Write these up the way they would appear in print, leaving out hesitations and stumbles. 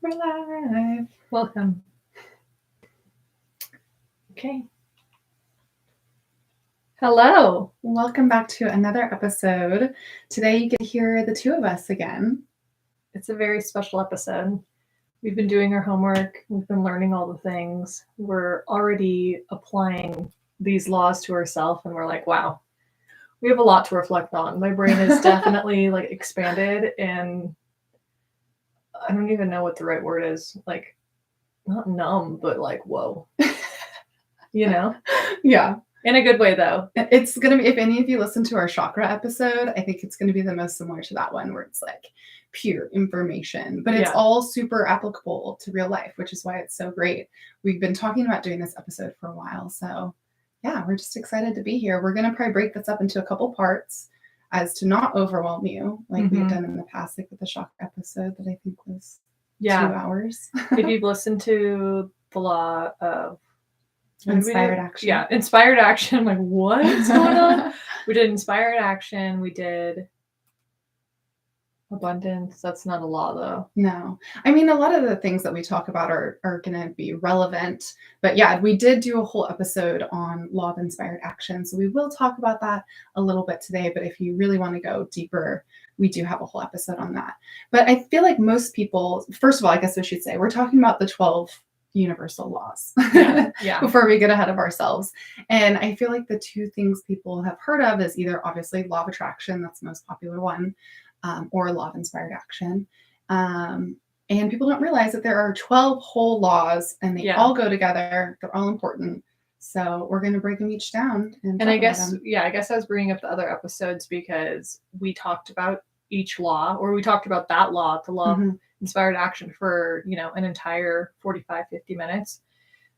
We're live. Welcome. Okay. Hello. Welcome back to another episode. Today you get to hear the two of us again. It's a very special episode. We've been doing our homework. We've been learning all the things. We're already applying these laws to ourselves, and we're like, wow, we have a lot to reflect on. My brain is definitely like expanded, and I don't even know what the right word is. Like, not numb, but like, whoa. You know? Yeah. In a good way, though. It's going to be, if any of you listen to our chakra episode, I think it's going to be the most similar to that one where it's like pure information, but it's all super applicable to real life, which is why it's so great. We've been talking about doing this episode for a while. So yeah, we're just excited to be here. We're going to probably break this up into a couple parts as to not overwhelm you like we've done in the past, like with the chakra episode that I think was 2 hours. If you've listened to the law of Inspired action. Yeah, inspired action. I'm like, what's going on? We did inspired action. We did abundance. That's not a law, though. No. I mean, a lot of the things that we talk about are going to be relevant. But yeah, we did do a whole episode on law of inspired action. So we will talk about that a little bit today. But if you really want to go deeper, we do have a whole episode on that. But I feel like most people, first of all, I guess we should say, we're talking about the 12 universal laws before we get ahead of ourselves. And I feel like the two things people have heard of is either obviously law of attraction, that's the most popular one, or law of inspired action. And people don't realize that there are 12 whole laws and they all go together. They're all important. So we're going to break them each down. And I guess I was bringing up the other episodes because we talked about each law, or we talked about that law, the law of inspired action for, an entire 45, 50 minutes.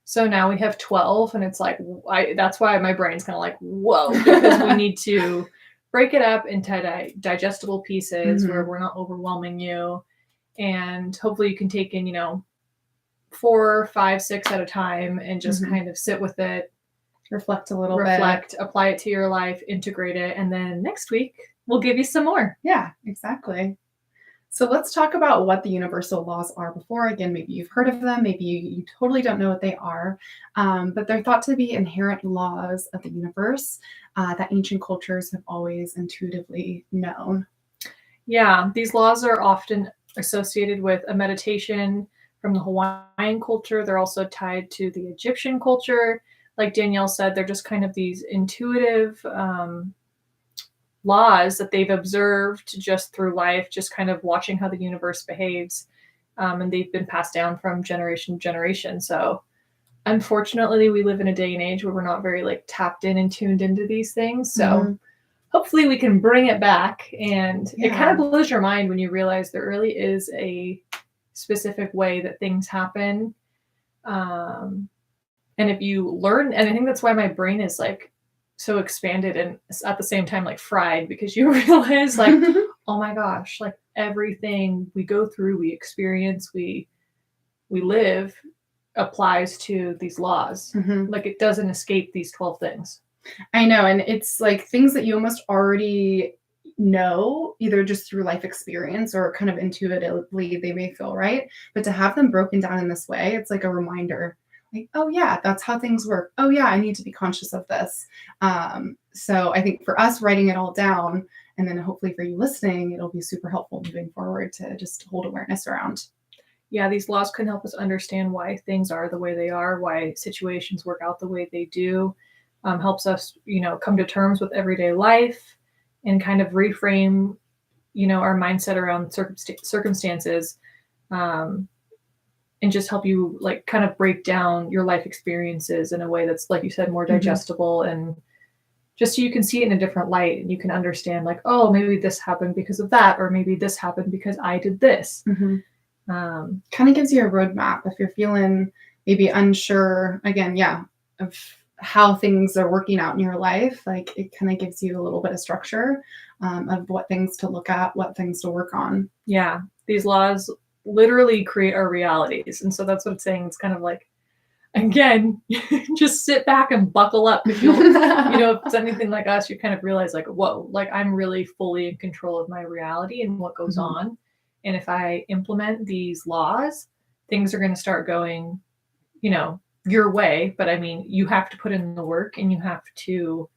So now we have 12 and it's like, that's why my brain's kind of like, whoa, because we need to break it up into digestible pieces where we're not overwhelming you. And hopefully you can take in, 4, 5, 6 at a time and just kind of sit with it. Reflect a little bit. Apply it to your life, integrate it. And then next week we'll give you some more. Yeah, exactly. So let's talk about what the universal laws are before. Again, maybe you've heard of them, maybe you totally don't know what they are, but they're thought to be inherent laws of the universe that ancient cultures have always intuitively known. Yeah, these laws are often associated with a meditation from the Hawaiian culture. They're also tied to the Egyptian culture. Like Danielle said, they're just kind of these intuitive laws that they've observed just through life, just kind of watching how the universe behaves. And they've been passed down from generation to generation. So unfortunately, we live in a day and age where we're not very tapped in and tuned into these things. So hopefully we can bring it back. And it kind of blows your mind when you realize there really is a specific way that things happen. And if you learn, and I think that's why my brain is so expanded and at the same time fried, because you realize oh my gosh, everything we go through, we experience, we live applies to these laws. It doesn't escape these 12 things. I know. And it's things that you almost already know, either just through life experience or kind of intuitively they may feel right. But to have them broken down in this way, it's like a reminder. Oh yeah, that's how things work. Oh yeah, I need to be conscious of this. So I think for us, writing it all down, and then hopefully for you listening, it'll be super helpful moving forward to just hold awareness around. Yeah, these laws can help us understand why things are the way they are, why situations work out the way they do. Helps us, come to terms with everyday life and kind of reframe, our mindset around circumstances. And just help you kind of break down your life experiences in a way that's, like you said, more digestible, and just so you can see it in a different light and you can understand oh, maybe this happened because of that, or maybe this happened because I did this. Kind of gives you a roadmap if you're feeling maybe unsure, again, of how things are working out in your life. It kind of gives you a little bit of structure of what things to look at, what things to work on. Yeah, these laws literally create our realities. And so that's what it's saying. It's kind of again, just sit back and buckle up. If if it's anything like us, you kind of realize whoa, I'm really fully in control of my reality and what goes on. And if I implement these laws, things are going to start going, your way. But I mean, you have to put in the work, and you have to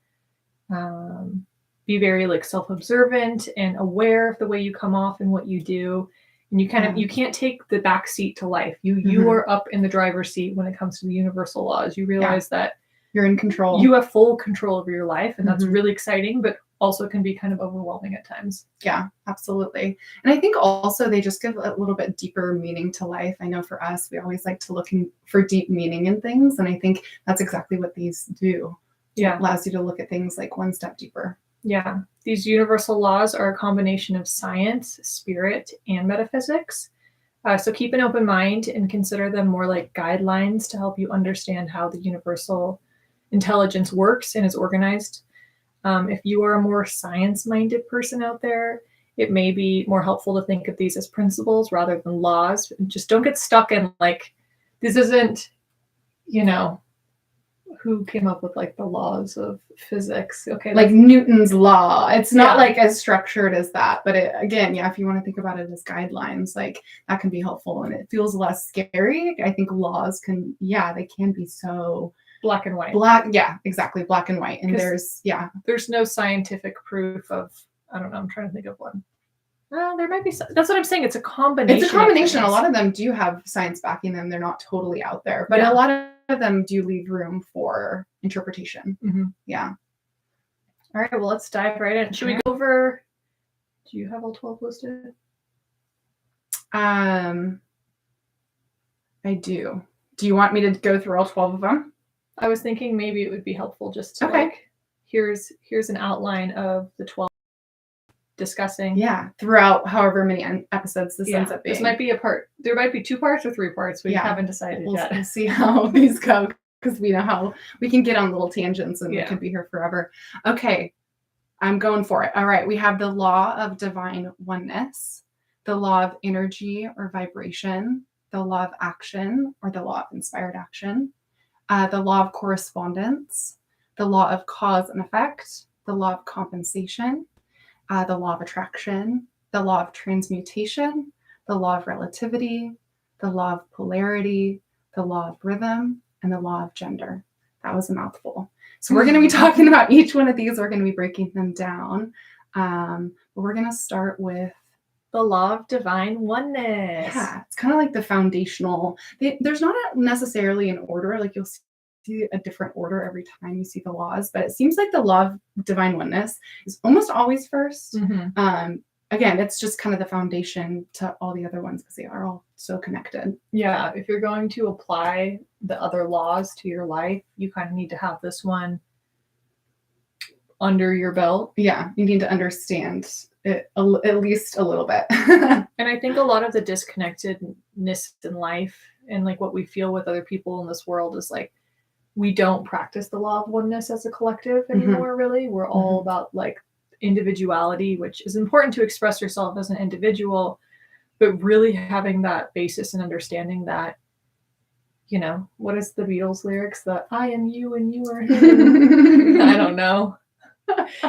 be very like self-observant and aware of the way you come off and what you do. And you can't take the back seat to life. You are up in the driver's seat when it comes to the universal laws. You realize that you're in control. You have full control over your life, and that's really exciting, but also can be kind of overwhelming at times. Yeah, absolutely. And I think also they just give a little bit deeper meaning to life. I know for us, we always like to look for deep meaning in things. And I think that's exactly what these do. Yeah. It allows you to look at things like one step deeper. Yeah. These universal laws are a combination of science, spirit, and metaphysics. So keep an open mind and consider them more like guidelines to help you understand how the universal intelligence works and is organized. If you are a more science-minded person out there, it may be more helpful to think of these as principles rather than laws. Just don't get stuck in like, this isn't, who came up with like the laws of physics. Okay. Like Newton's law. It's not like as structured as that, but again, if you want to think about it as guidelines, like that can be helpful and it feels less scary. I think laws they can be so black and white. Exactly. Black and white. And there's no scientific proof of, I don't know, I'm trying to think of one. Well, there might be. That's what I'm saying. It's a combination. It's a combination. A lot of them do have science backing them. They're not totally out there, but a lot of them do leave room for interpretation. Mm-hmm. Yeah. All right. Well, let's dive right in. Should we go over? Do you have all 12 listed? I do. Do you want me to go through all 12 of them? I was thinking maybe it would be helpful just to here's an outline of the 12 discussing. Yeah, throughout however many episodes this ends up being. This might be there might be 2 parts or 3 parts. We haven't decided yet. We'll see how these go because we know how we can get on little tangents and we can be here forever. Okay, I'm going for it. All right, we have the law of divine oneness, the law of energy or vibration, the law of action or the law of inspired action, the law of correspondence, the law of cause and effect, the law of compensation, the law of attraction, the law of transmutation, the law of relativity, the law of polarity, the law of rhythm, and the law of gender. That was a mouthful. So we're going to be talking about each one of these. We're going to be breaking them down. But we're going to start with the law of divine oneness. Yeah, it's kind of like the foundational. There's not necessarily an order. Like you'll see a different order every time you see the laws, but it seems like the law of divine oneness is almost always first. Mm-hmm. Again, it's just kind of the foundation to all the other ones because they are all so connected. Yeah, if you're going to apply the other laws to your life, you kind of need to have this one under your belt. Yeah, you need to understand it at least a little bit. And I think a lot of the disconnectedness in life and like what we feel with other people in this world is like we don't practice the law of oneness as a collective anymore. Really, we're all about like individuality, which is important to express yourself as an individual, but really having that basis and understanding that, what is the Beatles lyrics? That I am you and you are him. I don't know.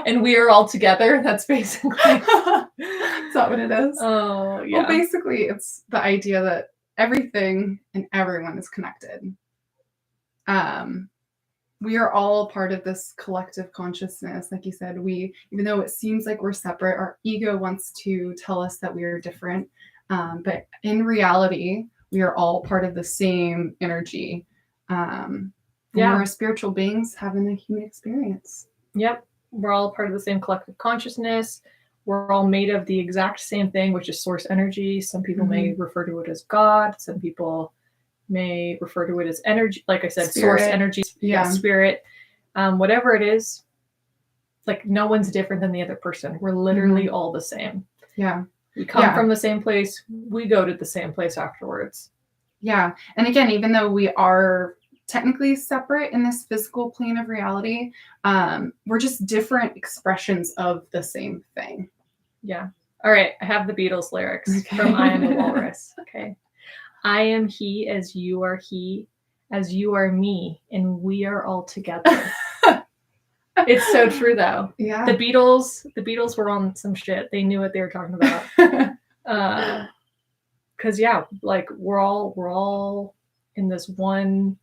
And we are all together. That's basically. Is that what it is? Oh, yeah. Well, basically, it's the idea that everything and everyone is connected. We are all part of this collective consciousness. Like you said, even though it seems like we're separate, our ego wants to tell us that we are different. But in reality, we are all part of the same energy. We're spiritual beings having a human experience. Yep. We're all part of the same collective consciousness. We're all made of the exact same thing, which is source energy. Some people may refer to it as God. Some people may refer to it as energy. Like I said, spirit. Source energy, spirit, whatever it is, like no one's different than the other person. We're literally all the same. Yeah. We come from the same place. We go to the same place afterwards. Yeah. And again, even though we are technically separate in this physical plane of reality, we're just different expressions of the same thing. Yeah. All right. I have the Beatles lyrics from I Am the Walrus. Okay. I am he as you are he, as you are me, and we are all together. It's so true though. Yeah. The Beatles were on some shit. They knew what they were talking about. because yeah, like we're all in this one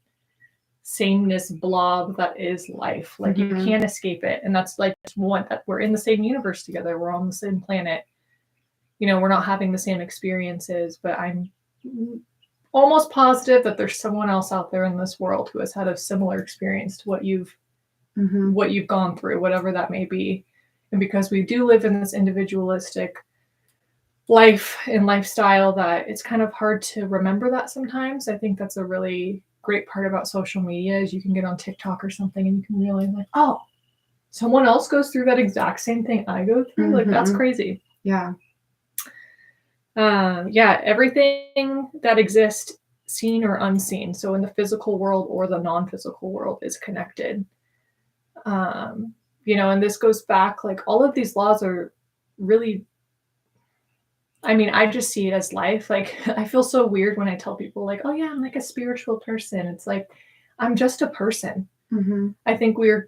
sameness blob that is life. Like you can't escape it. And that's like one that we're in the same universe together. We're on the same planet. You know, we're not having the same experiences, but I'm almost positive that there's someone else out there in this world who has had a similar experience to what you've gone through, whatever that may be. And because we do live in this individualistic life and lifestyle, that it's kind of hard to remember that sometimes. I think that's a really great part about social media is you can get on TikTok or something and you can realize like, oh, someone else goes through that exact same thing I go through. Like that's crazy. Yeah. Everything that exists, seen or unseen, so in the physical world or the non-physical world, is connected. And this goes back, like all of these laws are really, I mean, I just see it as life. Like I feel so weird when I tell people like, oh yeah, I'm like a spiritual person. It's like, I'm just a person. I think we're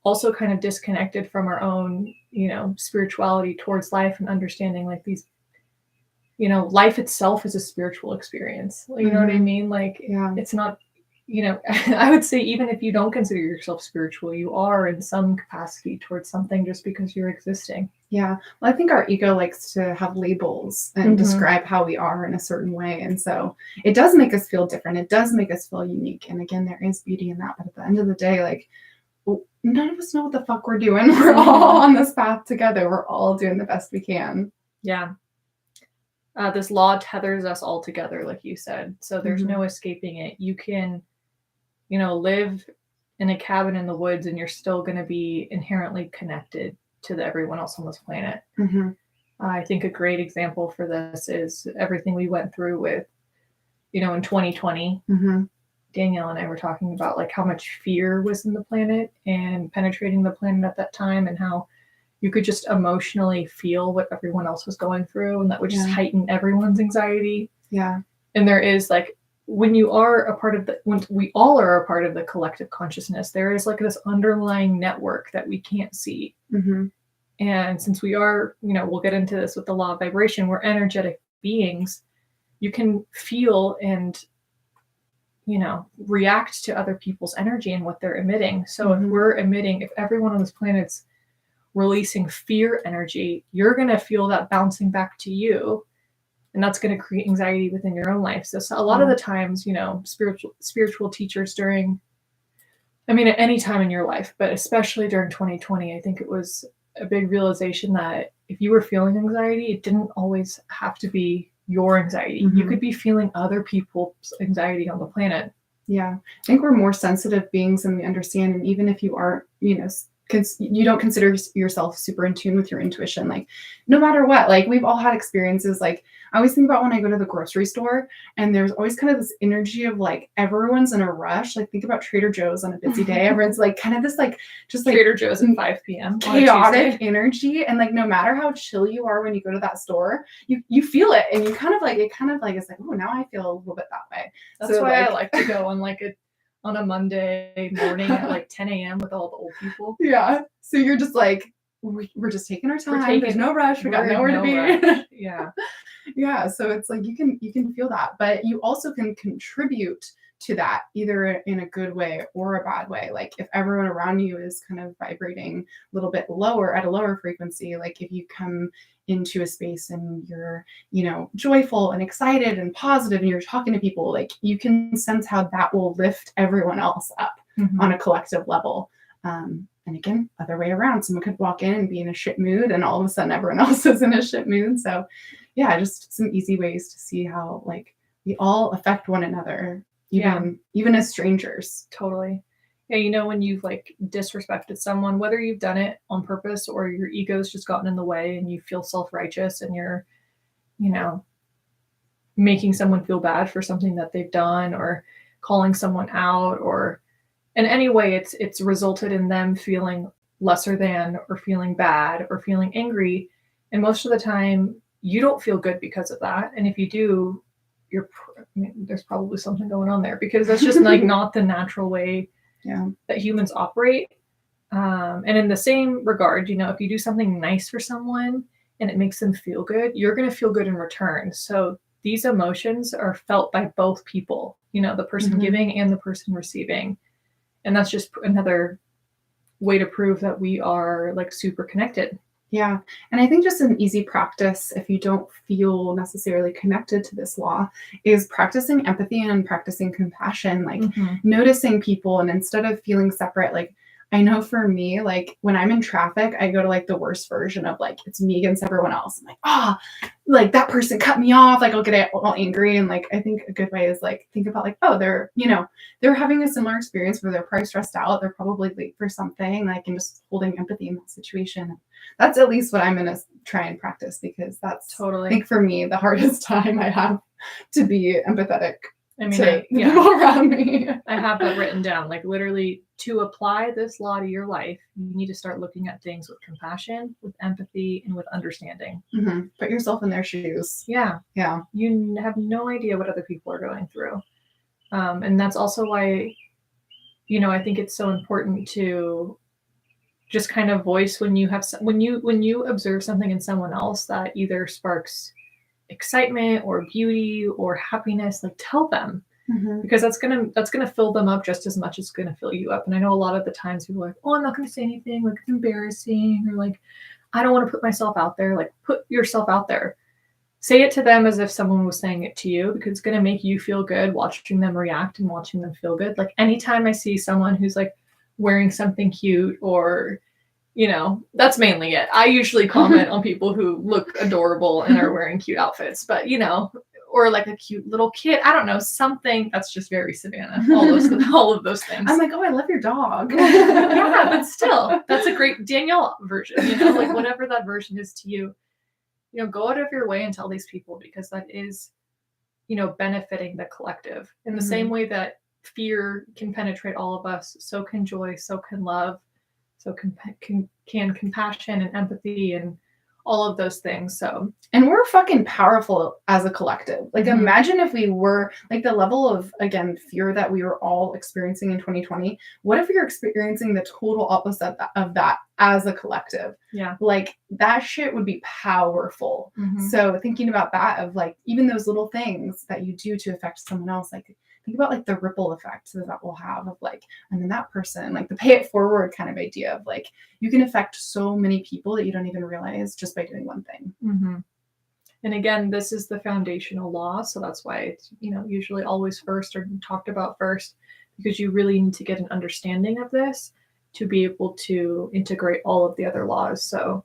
also kind of disconnected from our own, spirituality towards life and understanding like these, life itself is a spiritual experience. You know what I mean? Like, it's not, I would say even if you don't consider yourself spiritual, you are in some capacity towards something just because you're existing. Yeah. Well, I think our ego likes to have labels and describe how we are in a certain way. And so it does make us feel different. It does make us feel unique. And again, there is beauty in that. But at the end of the day, like, none of us know what the fuck we're doing. We're all on this path together. We're all doing the best we can. Yeah. This law tethers us all together, like you said. So there's no escaping it. You can, live in a cabin in the woods and you're still going to be inherently connected to everyone else on this planet. I think a great example for this is everything we went through with, in 2020. Danielle and I were talking about like how much fear was in the planet and penetrating the planet at that time, and how you could just emotionally feel what everyone else was going through, and that would just heighten everyone's anxiety. Yeah. And there is like, when we all are a part of the collective consciousness, there is like this underlying network that we can't see. And since we are, we'll get into this with the law of vibration, we're energetic beings, you can feel and, react to other people's energy and what they're emitting. So if everyone on this planet's releasing fear energy, you're going to feel that bouncing back to you. And that's going to create anxiety within your own life. So a lot of the times, spiritual teachers at any time in your life, but especially during 2020, I think it was a big realization that if you were feeling anxiety, it didn't always have to be your anxiety. You could be feeling other people's anxiety on the planet. Yeah. I think we're more sensitive beings than we understand. And even if you aren't, you don't consider yourself super in tune with your intuition, like no matter what, like we've all had experiences. Like I always think about when I go to the grocery store and there's always kind of this energy of like everyone's in a rush. Like think about Trader Joe's on a busy day. Everyone's like kind of this like just like Trader Joe's at 5 p.m. chaotic energy. And like no matter how chill you are when you go to that store, you feel it, and you kind of like it's like, oh, now I feel a little bit that way. That's why I like to go on a Monday morning at like 10 a.m. with all the old people. Yeah. So you're just like, we're just taking our time. There's no rush. We got nowhere to be. Yeah. Yeah. So it's like you can feel that, but you also can contribute to that either in a good way or a bad way. Like if everyone around you is kind of vibrating a little bit lower at a lower frequency, like if you come into a space and you're, joyful and excited and positive and you're talking to people, like you can sense how that will lift everyone else up on a collective level. And again, other way around, someone could walk in and be in a shit mood and all of a sudden everyone else is in a shit mood. So yeah, just some easy ways to see how like we all affect one another, even as strangers. Totally. Yeah, when you've like disrespected someone, whether you've done it on purpose or your ego's just gotten in the way and you feel self-righteous and you're, making someone feel bad for something that they've done or calling someone out, or in any way it's resulted in them feeling lesser than or feeling bad or feeling angry. And most of the time you don't feel good because of that. And if you do, there's probably something going on there, because that's just like not the natural way that humans operate. And in the same regard, if you do something nice for someone and it makes them feel good, you're going to feel good in return. So these emotions are felt by both people, the person giving and the person receiving. And that's just another way to prove that we are like super connected. Yeah. And I think just an easy practice, if you don't feel necessarily connected to this law, is practicing empathy and practicing compassion, like noticing people. And instead of feeling separate, like I know for me, like when I'm in traffic, I go to like the worst version of like, it's me against everyone else. I'm like, like that person cut me off. Like I'll get all angry. And like, I think a good way is like, think about like, oh, they're having a similar experience where they're probably stressed out. They're probably late for something, like, and just holding empathy in that situation. That's at least what I'm going to try and practice, because that's totally, I think for me, the hardest time I have to be empathetic I mean, to the people around me. I have that written down, like literally to apply this law to your life, you need to start looking at things with compassion, with empathy, and with understanding. Put yourself in their shoes. Yeah. You have no idea what other people are going through. And that's also why, I think it's so important to just kind of voice when you have, when you observe something in someone else that either sparks excitement or beauty or happiness, like tell them, because that's gonna fill them up just as much as it's gonna fill you up. And I know a lot of the times people are like, oh, I'm not gonna say anything, like it's embarrassing, or like I don't want to put myself out there. Like put yourself out there. Say it to them as if someone was saying it to you, because it's gonna make you feel good watching them react and watching them feel good. Like anytime I see someone who's like wearing something cute, or that's mainly it. I usually comment on people who look adorable and are wearing cute outfits, but or like a cute little kid. I don't know, something that's just very Savannah. All of those things. I'm like, oh, I love your dog. Yeah, but still, that's a great Danielle version. Like whatever that version is to you, go out of your way and tell these people, because that is, benefiting the collective in the same way that fear can penetrate all of us. So can joy. So can love. So can compassion and empathy and all of those things. So, and we're fucking powerful as a collective. Like imagine if we were like the level of, again, fear that we were all experiencing in 2020. What if you're experiencing the total opposite of that as a collective? Yeah. Like that shit would be powerful. So thinking about that, of like even those little things that you do to affect someone else, like think about like the ripple effect that will have of like, and then that person, like the pay it forward kind of idea of like, you can affect so many people that you don't even realize just by doing one thing. And again, this is the foundational law. So that's why it's, usually always first or talked about first, because you really need to get an understanding of this to be able to integrate all of the other laws. So,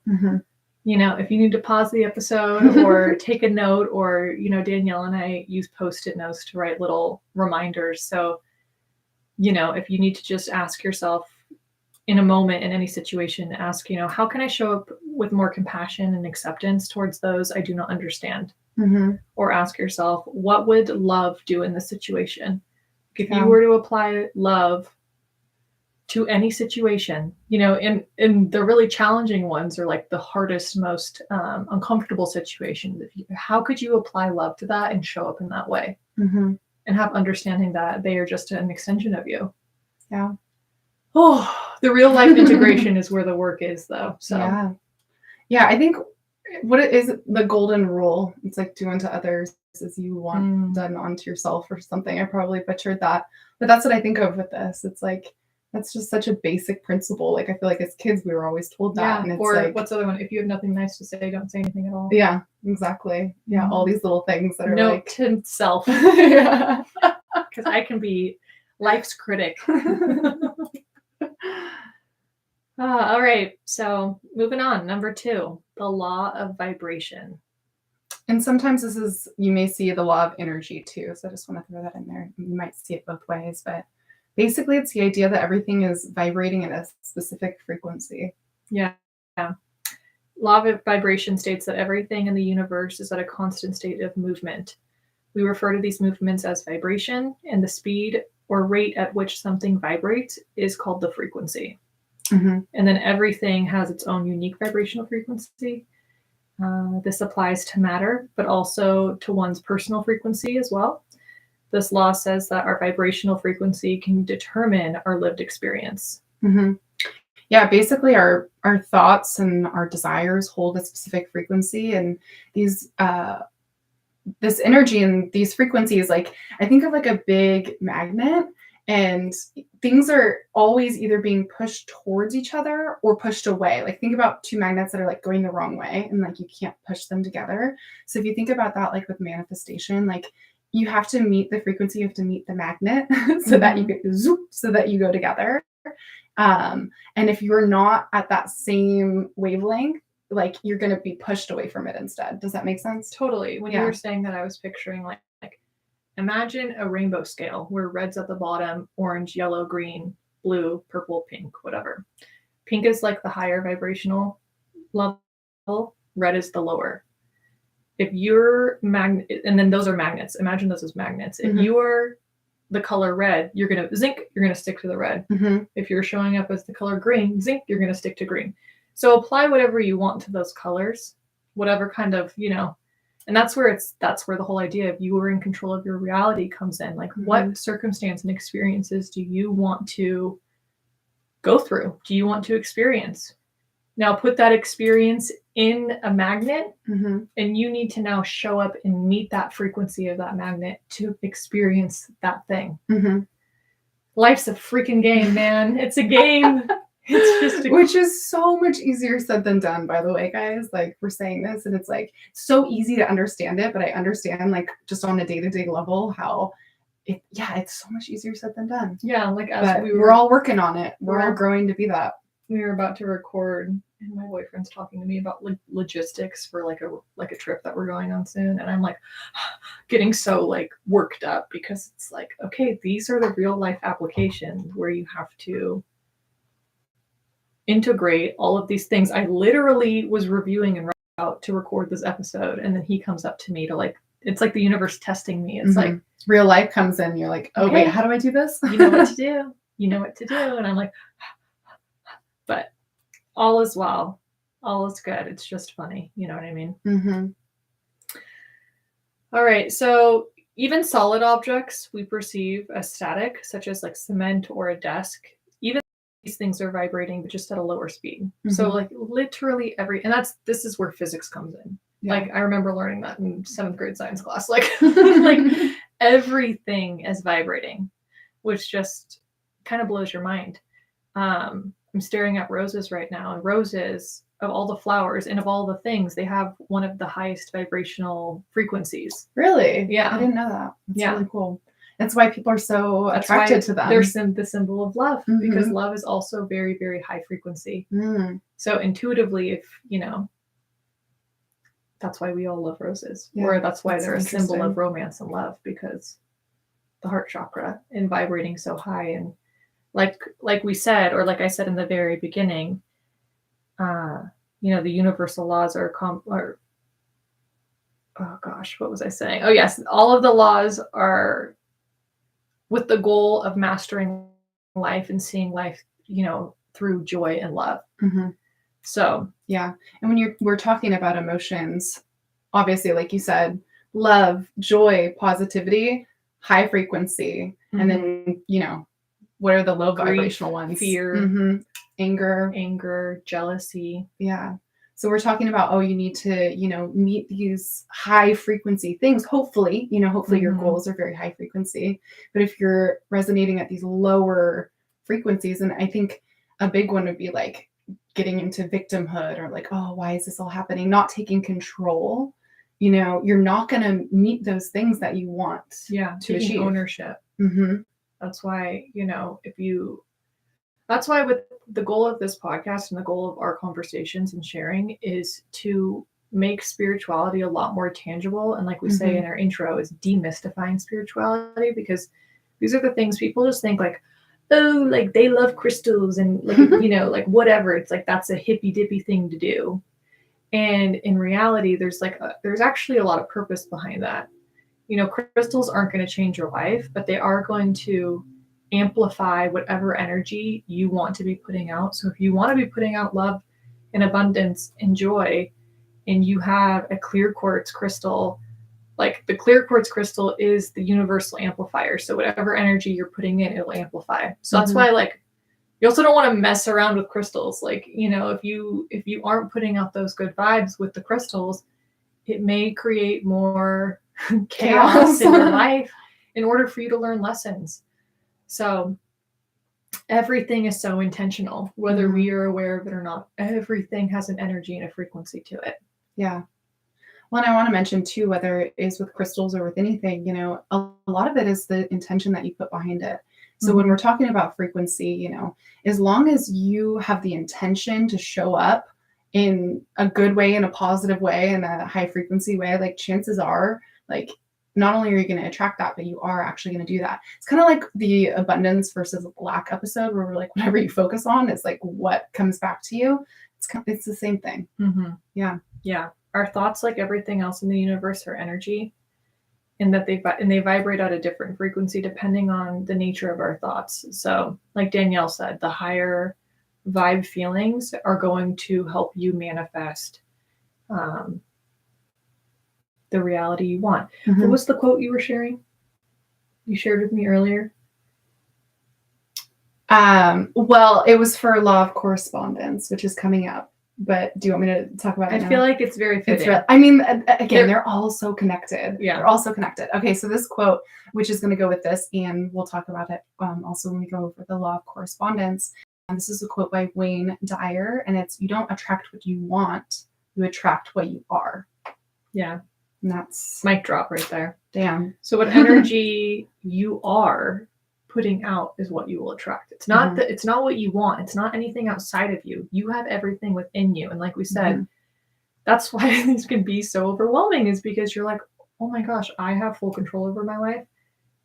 if you need to pause the episode or take a note, or, Danielle and I use Post-it notes to write little reminders. So, if you need to just ask yourself in a moment, in any situation, ask, how can I show up with more compassion and acceptance towards those I do not understand? Or ask yourself, what would love do in this situation? If you were to apply love to any situation, in the really challenging ones, or like the hardest, most uncomfortable situations, how could you apply love to that and show up in that way? And have understanding that they are just an extension of you. Yeah. Oh, the real life integration is where the work is, though. So yeah, I think what it is, the golden rule, it's like do unto others as you want done unto yourself, or something. I probably butchered that, but that's what I think of with this. It's like, that's just such a basic principle. Like I feel like as kids we were always told that. Yeah. And it's or like, what's the other one? If you have nothing nice to say, don't say anything at all. Yeah, exactly. Yeah, all these little things that are note like to self. Yeah, because I can be life's critic. All right, so moving on. Number 2, the law of vibration. And sometimes this is, you may see the law of energy too. So I just want to throw that in there. You might see it both ways, but basically it's the idea that everything is vibrating at a specific frequency. Yeah. Law of vibration states that everything in the universe is at a constant state of movement. We refer to these movements as vibration, and the speed or rate at which something vibrates is called the frequency. And then everything has its own unique vibrational frequency. This applies to matter, but also to one's personal frequency as well. This law says that our vibrational frequency can determine our lived experience. Yeah, basically our thoughts and our desires hold a specific frequency, and these this energy and these frequencies, like I think of like a big magnet, and things are always either being pushed towards each other or pushed away. Like think about two magnets that are like going the wrong way and like you can't push them together. So if you think about that, like with manifestation, like you have to meet the frequency, you have to meet the magnet so that you get zoop, so that you go together. And if you're not at that same wavelength, like you're going to be pushed away from it instead. Does that make sense? Totally. When you Yeah. were saying that, I was picturing like imagine a rainbow scale where red's at the bottom, orange, yellow, green, blue, purple, pink, whatever. Pink is like the higher vibrational level, red is the lower. If you're magnet, and then those are magnets. Imagine those as magnets. If Mhm. you are the color red, you're going to zinc, you're going to stick to the red. Mhm. If you're showing up as the color green, zinc, you're going to stick to green. So apply whatever you want to those colors, whatever kind of, and that's where the whole idea of you are in control of your reality comes in. Like what circumstance and experiences do you want to go through? Do you want to experience? Now put that experience in a magnet, Mhm. and you need to now show up and meet that frequency of that magnet to experience that thing. Mhm. Life's a freaking game, man. It's a game. It's just Which is so much easier said than done, by the way, guys. Like we're saying this and it's like so easy to understand it, but I understand like just on a day-to-day level how it's so much easier said than done. Yeah, like as But we we're were all working on it. We're all we're- growing to be that. we were about to record, and my boyfriend's talking to me about logistics for like a trip that we're going on soon, and I'm like getting so like worked up because it's like, okay, these are the real life applications where you have to integrate all of these things. I literally was reviewing and writing out to record this episode, and then he comes up to me to like, it's like the universe testing me. It's like real life comes in, you're like, oh okay, wait, how do I do this? You know what to do. You know what to do. And I'm like, but all is well. All is good. It's just funny. You know what I mean? Mm-hmm. All right. So even solid objects we perceive as static, such as like cement or a desk, even these things are vibrating, but just at a lower speed. Mm-hmm. So like literally this is where physics comes in. Yeah. Like I remember learning that in 7th grade science class, like everything is vibrating, which just kind of blows your mind. I'm staring at roses right now, and roses, of all the flowers and of all the things, they have one of the highest vibrational frequencies. Really? Yeah. I didn't know that. That's really cool. That's why people are so attracted to them. They're the symbol of love, because love is also very, very high frequency. So intuitively, if that's why we all love roses, or that's why they're a symbol of romance and love, because the heart chakra and vibrating so high. And like we said, or like I said in the very beginning, the universal laws are oh gosh, what was I saying? Oh yes, all of the laws are with the goal of mastering life and seeing life, through joy and love. Mm-hmm. So yeah, and when we're talking about emotions, obviously, like you said, love, joy, positivity, high frequency, and then what are the low vibrational ones? Fear, anger, jealousy. Yeah. So we're talking about, you need to, meet these high frequency things. Hopefully, your goals are very high frequency. But if you're resonating at these lower frequencies, and I think a big one would be like getting into victimhood, or like, oh, why is this all happening? Not taking control. You're not going to meet those things that you want to achieve. Ownership. Mm-hmm. That's why, that's why with the goal of this podcast and the goal of our conversations and sharing is to make spirituality a lot more tangible. And like we say in our intro, is demystifying spirituality, because these are the things people just think like, oh, like they love crystals and like, like whatever. It's like, that's a hippy dippy thing to do. And in reality, there's actually a lot of purpose behind that. Crystals aren't going to change your life, but they are going to amplify whatever energy you want to be putting out. So if you want to be putting out love and abundance and joy, and you have a clear quartz crystal, like the clear quartz crystal is the universal amplifier. So whatever energy you're putting in, it'll amplify. So that's why you also don't want to mess around with crystals. Like, if you aren't putting out those good vibes with the crystals, it may create more chaos in your life in order for you to learn lessons. So everything is so intentional, whether we are aware of it or not. Everything has an energy and a frequency to it. Yeah. Well, and I want to mention too, whether it is with crystals or with anything, you know, a lot of it is the intention that you put behind it. So when we're talking about frequency, you know, as long as you have the intention to show up in a good way, in a positive way, in a high frequency way, like chances are, like, not only are you going to attract that, but you are actually going to do that. It's kind of like the abundance versus lack episode, where we're like, whatever you focus on is like what comes back to you. It's the same thing. Yeah. Yeah. Our thoughts, like everything else in the universe, are energy, and that they vibrate at a different frequency depending on the nature of our thoughts. So, like Danielle said, the higher vibe feelings are going to help you manifest the reality you want. What was the quote you were sharing? You shared with me earlier. Well, it was for Law of Correspondence, which is coming up. But do you want me to talk about it now? I feel like it's very fitting. I mean, again, they're all so connected. Yeah. They're all so connected. Okay, so this quote, which is going to go with this, and we'll talk about it also when we go over the Law of Correspondence. This is a quote by Wayne Dyer, and it's, "You don't attract what you want, you attract what you are." Yeah. And that's mic drop right there. Damn. So what energy you are putting out is what you will attract. It's not it's not what you want. It's not anything outside of you. You have everything within you. And like we said, that's why these can be so overwhelming, is because you're like, oh my gosh, I have full control over my life.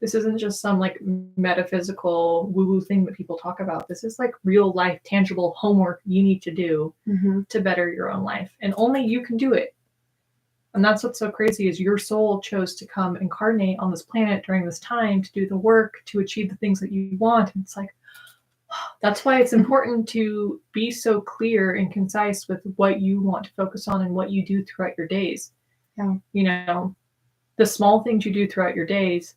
This isn't just some like metaphysical woo-woo thing that people talk about. This is like real life, tangible homework you need to do to better your own life. And only you can do it. And that's what's so crazy, is your soul chose to come incarnate on this planet during this time to do the work, to achieve the things that you want. And it's like, that's why it's important to be so clear and concise with what you want to focus on and what you do throughout your days. Yeah. You know, the small things you do throughout your days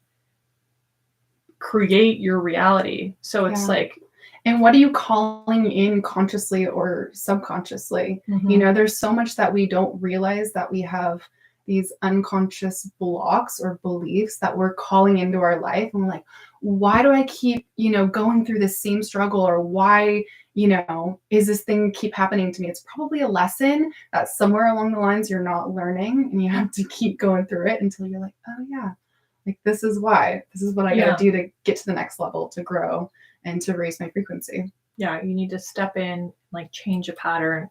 create your reality. So it's like, and what are you calling in consciously or subconsciously? You know, there's so much that we don't realize, that we have these unconscious blocks or beliefs that we're calling into our life. And we're like, why do I keep, you know, going through the same struggle? Or why, you know, is this thing keep happening to me? It's probably a lesson that somewhere along the lines you're not learning, and you have to keep going through it until you're like, oh yeah, like this is why. This is what I got to do to get to the next level, to grow and to raise my frequency. Yeah, you need to step in, like change a pattern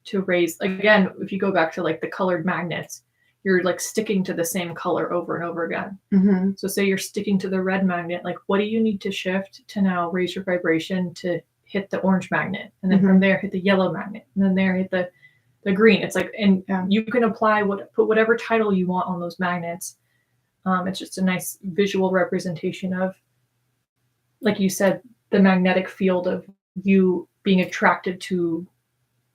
to raise. Again, if you go back to like the colored magnets, you're like sticking to the same color over and over again. So say you're sticking to the red magnet, like what do you need to shift to now raise your vibration to hit the orange magnet? And then from there hit the yellow magnet, and then there hit the green. It's like, and you can apply put whatever title you want on those magnets. It's just a nice visual representation of, like you said, the magnetic field of you being attracted to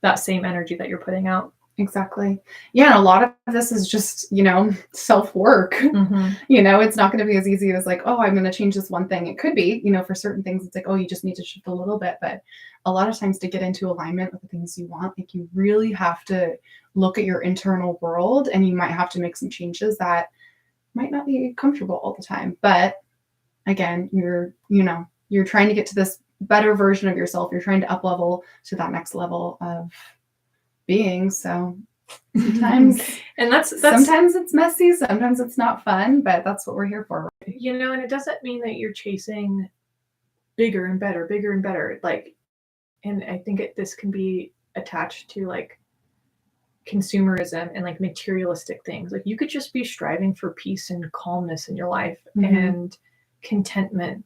that same energy that you're putting out. Exactly. Yeah. And a lot of this is just, you know, self-work. You know, it's not going to be as easy as like, oh, I'm going to change this one thing. It could be, you know, for certain things, it's like, oh, you just need to shift a little bit. But a lot of times to get into alignment with the things you want, like you really have to look at your internal world, and you might have to make some changes that might not be comfortable all the time. But again, you're trying to get to this better version of yourself. You're trying to up level to that next level of being. So sometimes and that's sometimes it's messy, sometimes it's not fun, but that's what we're here for. You know, and it doesn't mean that you're chasing bigger and better. Like, and I think this can be attached to like consumerism and like materialistic things. Like you could just be striving for peace and calmness in your life and contentment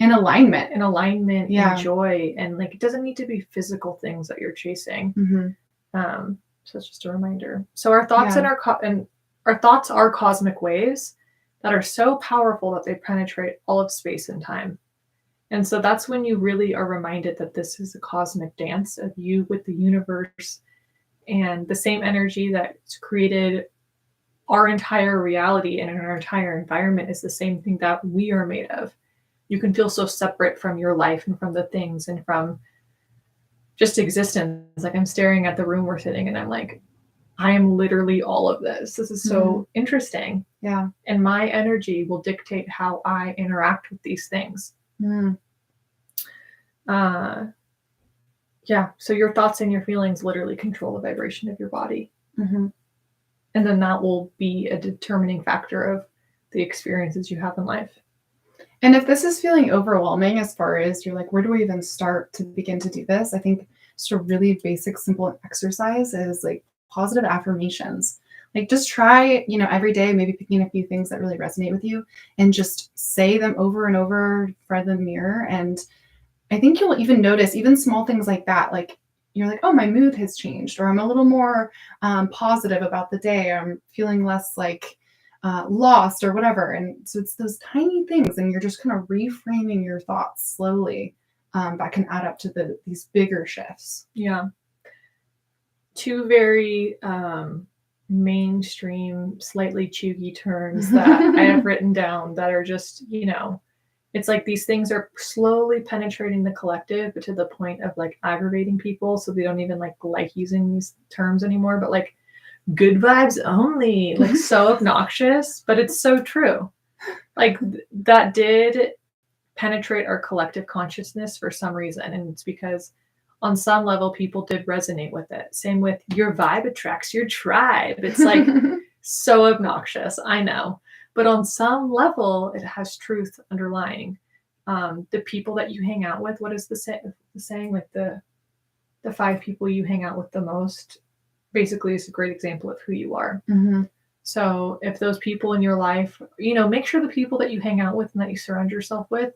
and alignment and joy. And like, it doesn't need to be physical things that you're chasing. So it's just a reminder. So our thoughts and our thoughts are cosmic waves that are so powerful that they penetrate all of space and time. And so that's when you really are reminded that this is a cosmic dance of you with the universe, and the same energy that's created our entire reality and our entire environment is the same thing that we are made of. You can feel so separate from your life and from the things and from just existence. Like I'm staring at the room we're sitting, and I'm like, I am literally all of this. This is so interesting. Yeah. And my energy will dictate how I interact with these things. Mm. Yeah. So your thoughts and your feelings literally control the vibration of your body. Mm-hmm. And then that will be a determining factor of the experiences you have in life. And if this is feeling overwhelming as far as you're like, where do we even start to begin to do this? I think just a really basic, simple exercise is like positive affirmations. Like just try, every day, maybe picking a few things that really resonate with you and just say them over and over in front of the mirror. And I think you'll even notice even small things like that. Like you're like, oh, my mood has changed, or I'm a little more positive about the day. I'm feeling less like lost or whatever. And so it's those tiny things, and you're just kind of reframing your thoughts slowly that can add up to these bigger shifts. Yeah. Two very mainstream, slightly chuggy terms that I have written down that are just, it's like these things are slowly penetrating the collective, but to the point of like aggravating people. So they don't even like using these terms anymore, but like good vibes only, like so obnoxious, but it's so true. Like that did penetrate our collective consciousness for some reason. And it's because on some level, people did resonate with it. Same with your vibe attracts your tribe. It's like so obnoxious. I know. But on some level, it has truth underlying. The people that you hang out with, what is the saying? Like the 5 people you hang out with the most, basically is a great example of who you are. Mm-hmm. So if those people in your life, make sure the people that you hang out with and that you surround yourself with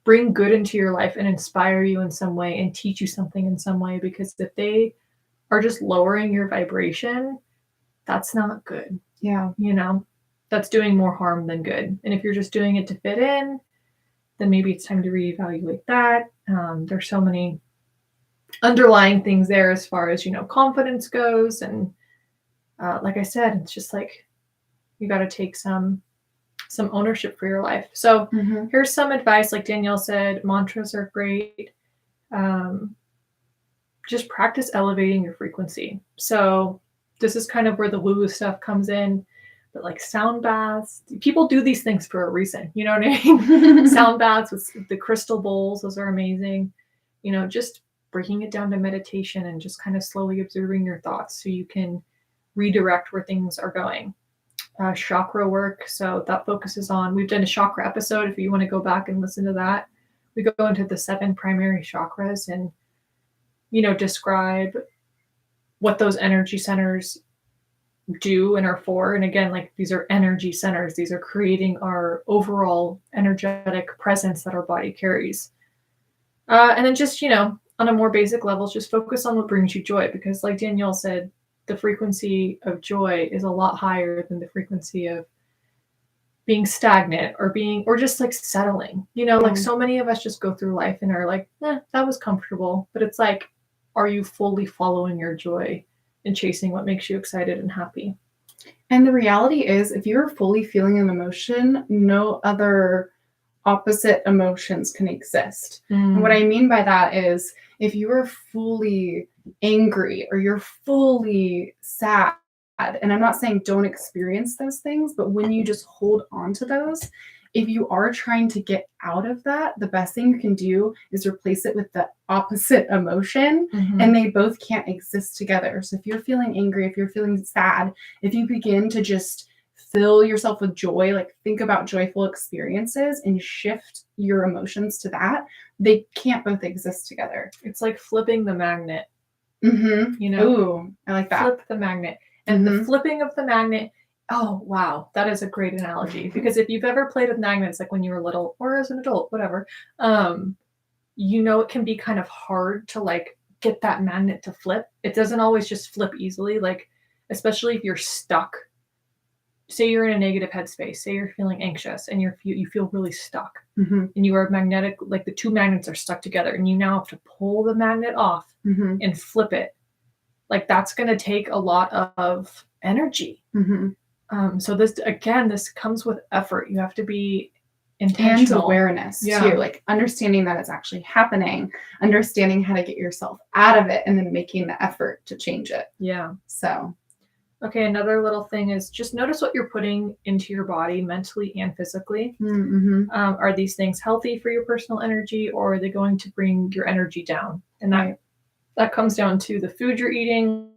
bring good into your life and inspire you in some way and teach you something in some way. Because if they are just lowering your vibration, that's not good. Yeah. That's doing more harm than good. And if you're just doing it to fit in, then maybe it's time to reevaluate that. There's so many underlying things there as far as, confidence goes. And like I said, it's just like, you got to take some ownership for your life. So here's some advice. Like Danielle said, mantras are great. Just practice elevating your frequency. So this is kind of where the woo-woo stuff comes in. But like sound baths, people do these things for a reason. You know what I mean? Sound baths with the crystal bowls, those are amazing. Just breaking it down to meditation and just kind of slowly observing your thoughts so you can redirect where things are going. Chakra work. So that focuses on, we've done a chakra episode. If you want to go back and listen to that, we go into the 7 primary chakras and, describe what those energy centers do and are for. And again, like these are energy centers. These are creating our overall energetic presence that our body carries. And then just, on a more basic level, just focus on what brings you joy. Because like Danielle said, the frequency of joy is a lot higher than the frequency of being stagnant or just like settling, like so many of us just go through life and are like, that was comfortable. But it's like, are you fully following your joy and chasing what makes you excited and happy? And the reality is, if you're fully feeling an emotion, no other opposite emotions can exist. And what I mean by that is, if you are fully angry or you're fully sad, and I'm not saying don't experience those things, but when you just hold on to those, if you are trying to get out of that, the best thing you can do is replace it with the opposite emotion, and they both can't exist together. So if you're feeling angry, if you're feeling sad, if you begin to just fill yourself with joy, like think about joyful experiences and shift your emotions to that, they can't both exist together. It's like flipping the magnet. Ooh, I like that. Flip the magnet. And the flipping of the magnet, oh, wow, that is a great analogy. Because if you've ever played with magnets, like when you were little or as an adult, whatever, it can be kind of hard to like get that magnet to flip. It doesn't always just flip easily, like especially if you're stuck. Say you're in a negative headspace, say you're feeling anxious and you feel really stuck and you are magnetic, like the 2 magnets are stuck together and you now have to pull the magnet off and flip it. Like that's going to take a lot of energy. So this comes with effort. You have to be intentional. And awareness too, like understanding that it's actually happening, understanding how to get yourself out of it, and then making the effort to change it. Yeah. So Okay, another little thing is just notice what you're putting into your body mentally and physically. Mm-hmm. Are these things healthy for your personal energy, or are they going to bring your energy down? And that comes down to the food you're eating,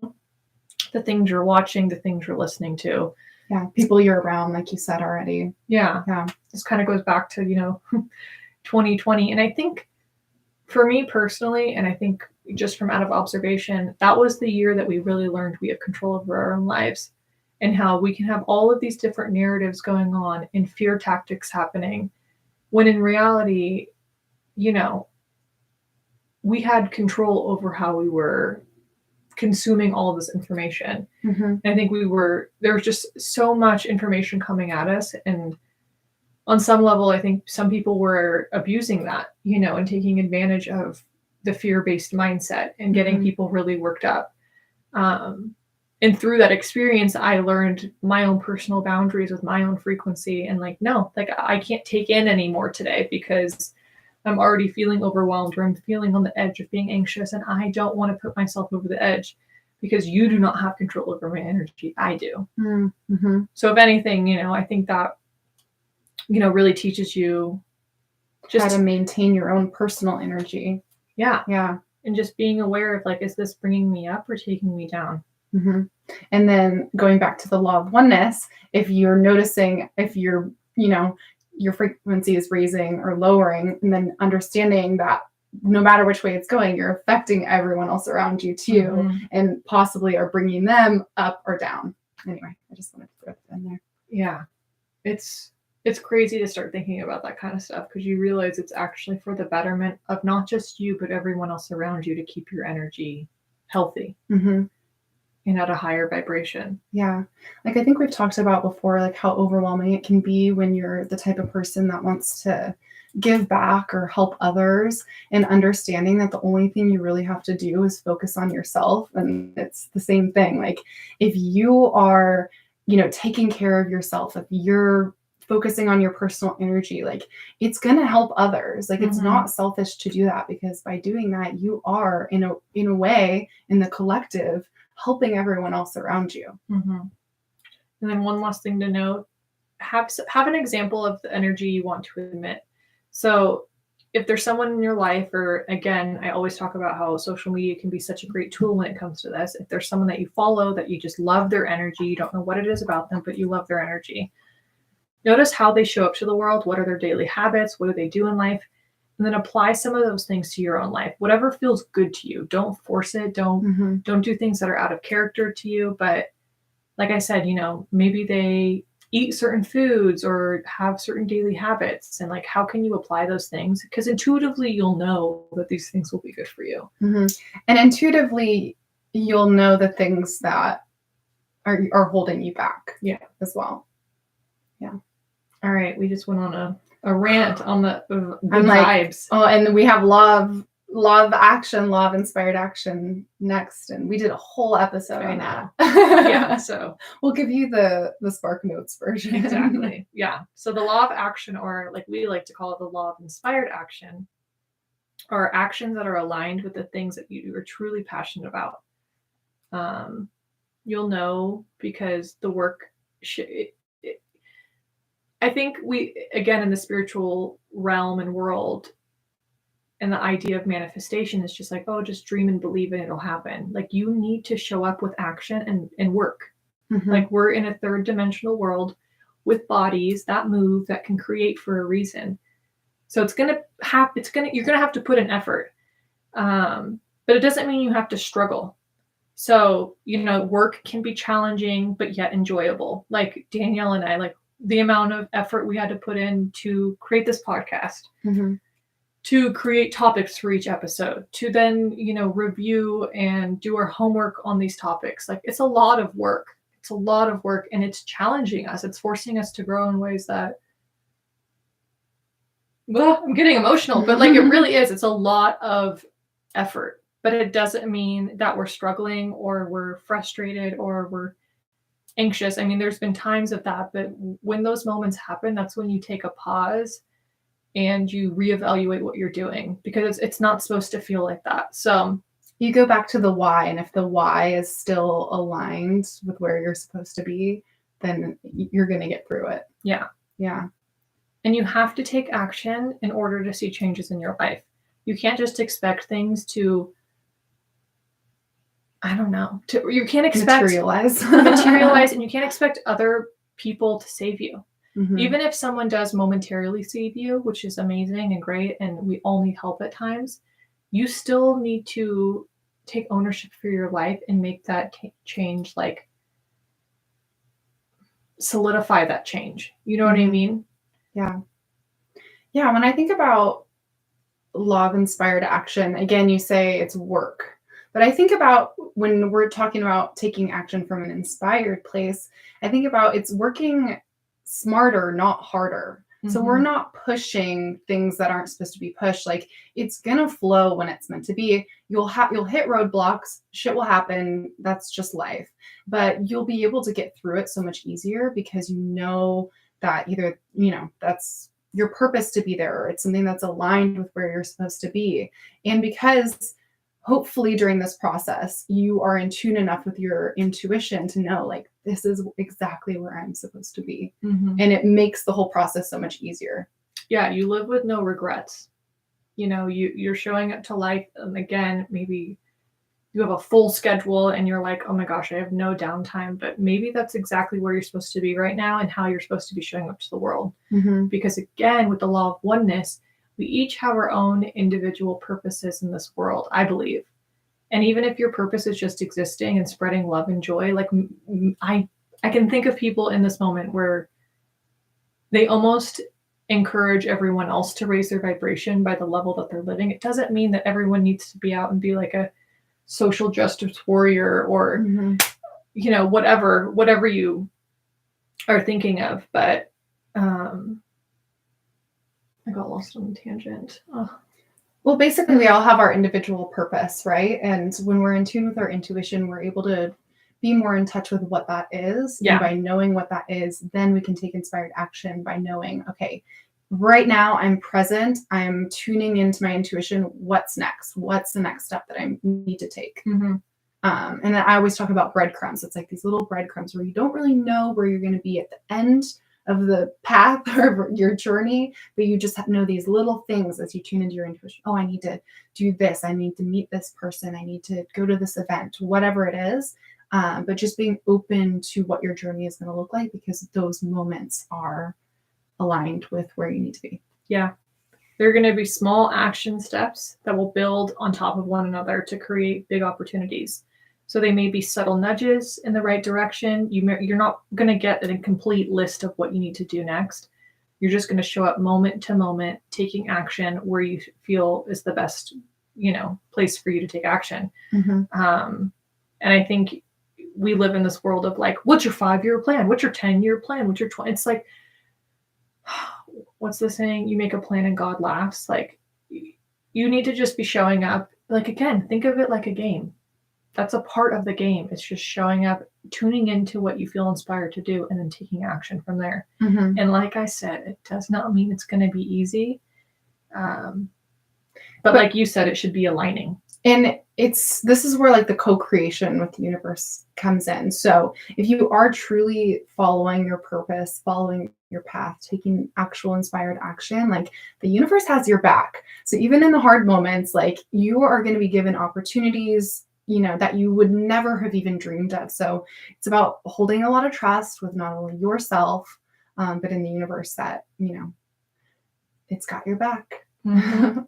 the things you're watching, the things you're listening to. Yeah, people you're around, like you said already. Yeah. This kind of goes back to 2020, and I think for me personally, and I think just from out of observation, that was the year that we really learned we have control over our own lives, and how we can have all of these different narratives going on and fear tactics happening, when in reality, we had control over how we were consuming all of this information. Mm-hmm. I think there was just so much information coming at us, and on some level, I think some people were abusing that, and taking advantage of the fear-based mindset and getting people really worked up. And through that experience, I learned my own personal boundaries with my own frequency, and no, I can't take in anymore today because I'm already feeling overwhelmed, or I'm feeling on the edge of being anxious, and I don't want to put myself over the edge because you do not have control over my energy. I do. Mm-hmm. So if anything, I think that, really teaches you just how to maintain your own personal energy. Yeah. Yeah. And just being aware of is this bringing me up or taking me down? Mm-hmm. And then going back to the law of oneness, if you're noticing, if you're, your frequency is raising or lowering, and then understanding that no matter which way it's going, you're affecting everyone else around you too, and possibly are bringing them up or down. Anyway, I just wanted to throw that in there. Yeah. It's crazy to start thinking about that kind of stuff, because you realize it's actually for the betterment of not just you, but everyone else around you, to keep your energy healthy and at a higher vibration. Yeah. I think we've talked about before, how overwhelming it can be when you're the type of person that wants to give back or help others, and understanding that the only thing you really have to do is focus on yourself. And it's the same thing. If you are, taking care of yourself, if you're focusing on your personal energy, it's going to help others. It's not selfish to do that, because by doing that, you are in a way, in the collective, helping everyone else around you. And then one last thing to note, have an example of the energy you want to emit. So if there's someone in your life, or again, I always talk about how social media can be such a great tool when it comes to this. If there's someone that you follow that you just love their energy, you don't know what it is about them, but you love their energy, notice how they show up to the world. What are their daily habits? What do they do in life? And then apply some of those things to your own life. Whatever feels good to you. Don't force it. Don't do things that are out of character to you. But like I said, maybe they eat certain foods or have certain daily habits. And how can you apply those things? Because intuitively, you'll know that these things will be good for you. And intuitively, you'll know the things that are holding you back. Yeah. As well. Yeah. All right. We just went on a rant on the vibes. Oh, and we have law of action, law of inspired action next, and we did a whole episode on that. Yeah, so we'll give you the Spark Notes version. Exactly. Yeah. So the law of action, or we like to call it the law of inspired action, are actions that are aligned with the things that you are truly passionate about. You'll know because the work I think we, again, in the spiritual realm and world, and the idea of manifestation is just just dream and believe and it'll happen. You need to show up with action and work. We're in a third dimensional world with bodies that move, that can create for a reason. So you're going to have to put an effort. But it doesn't mean you have to struggle. So, work can be challenging, but yet enjoyable. Danielle and I, the amount of effort we had to put in to create this podcast, to create topics for each episode, to then, review and do our homework on these topics. It's a lot of work. It's a lot of work, and it's challenging us. It's forcing us to grow in ways that, well, I'm getting emotional, but it really is. It's a lot of effort, but it doesn't mean that we're struggling or we're frustrated or we're anxious. I mean, there's been times of that, but when those moments happen, that's when you take a pause and you reevaluate what you're doing, because it's not supposed to feel like that. So You go back to the why, and if the why is still aligned with where you're supposed to be, then you're going to get through it. Yeah. Yeah. And you have to take action in order to see changes in your life. You can't just expect things to, I don't know, you can't expect Materialize. and you can't expect other people to save you. Mhm. Even if someone does momentarily save you, which is amazing and great, and we all need help at times, you still need to take ownership for your life and make that change, like solidify that change. You know what I Mhm. mean? Yeah. Yeah. When I think about law of inspired action, again, you say it's work. But I think about when we're talking about taking action from an inspired place, I think about it's working smarter, not harder. So we're Mhm. not pushing things that aren't supposed to be pushed. Like it's gonna flow when it's meant to be. You'll hit roadblocks, shit will happen. That's just life. But you'll be able to get through it so much easier because you know that either, that's your purpose to be there, or it's something that's aligned with where you're supposed to be. And because hopefully during this process, you are in tune enough with your intuition to know, like, this is exactly where I'm supposed to be. Mhm. And it makes the whole process so much easier. Yeah, you live with no regrets. You're showing up to life, and again, maybe you have a full schedule and you're like, oh my gosh, I have no downtime, but maybe that's exactly where you're supposed to be right now and how you're supposed to be showing up to the world. Mm-hmm. Because again, with the law of oneness, we each have our own individual purposes in this world, I believe. And even if your purpose is just existing and spreading love and joy, like I can think of people in this moment where they almost encourage everyone else to raise their vibration by the level that they're living. It doesn't mean that everyone needs to be out and be like a social justice warrior or whatever you are thinking of, but I got lost on a tangent. Well, basically, we all have our individual purpose, right? And when we're in tune with our intuition, we're able to be more in touch with what that is. Yeah. And by knowing what that is, then we can take inspired action by knowing, okay, right now I'm present. I'm tuning into my intuition. What's next? What's the next step that I need to take? Mm-hmm. And then I always talk about breadcrumbs. It's like these little breadcrumbs where you don't really know where you're going to be at the end of the path or your journey, but you just know these little things as you tune into your intuition. Oh, I need to do this. I need to meet this person. I need to go to this event, whatever it is. But just being open to what your journey is going to look like, because those moments are aligned with where you need to be. Yeah. There are going to be small action steps that will build on top of one another to create big opportunities. So they may be subtle nudges in the right direction. You're not going to get a complete list of what you need to do next. You're just going to show up moment to moment, taking action where you feel is the best, place for you to take action. Mm-hmm. And I think we live in this world of like, what's your 5-year plan? What's your 10-year plan? What's your 20? It's like, what's the saying? You make a plan and God laughs. Like, you need to just be showing up. Like, again, think of it like a game. That's a part of the game. It's just showing up, tuning into what you feel inspired to do, and then taking action from there. Mm-hmm. And like I said, it does not mean it's going to be easy. But like you said, it should be aligning. And this is where like the co-creation with the universe comes in. So if you are truly following your purpose, following your path, taking actual inspired action, like the universe has your back. So even in the hard moments, like you are going to be given opportunities, that you would never have even dreamed of. So it's about holding a lot of trust with not only yourself, but in the universe that, it's got your back. Mm-hmm.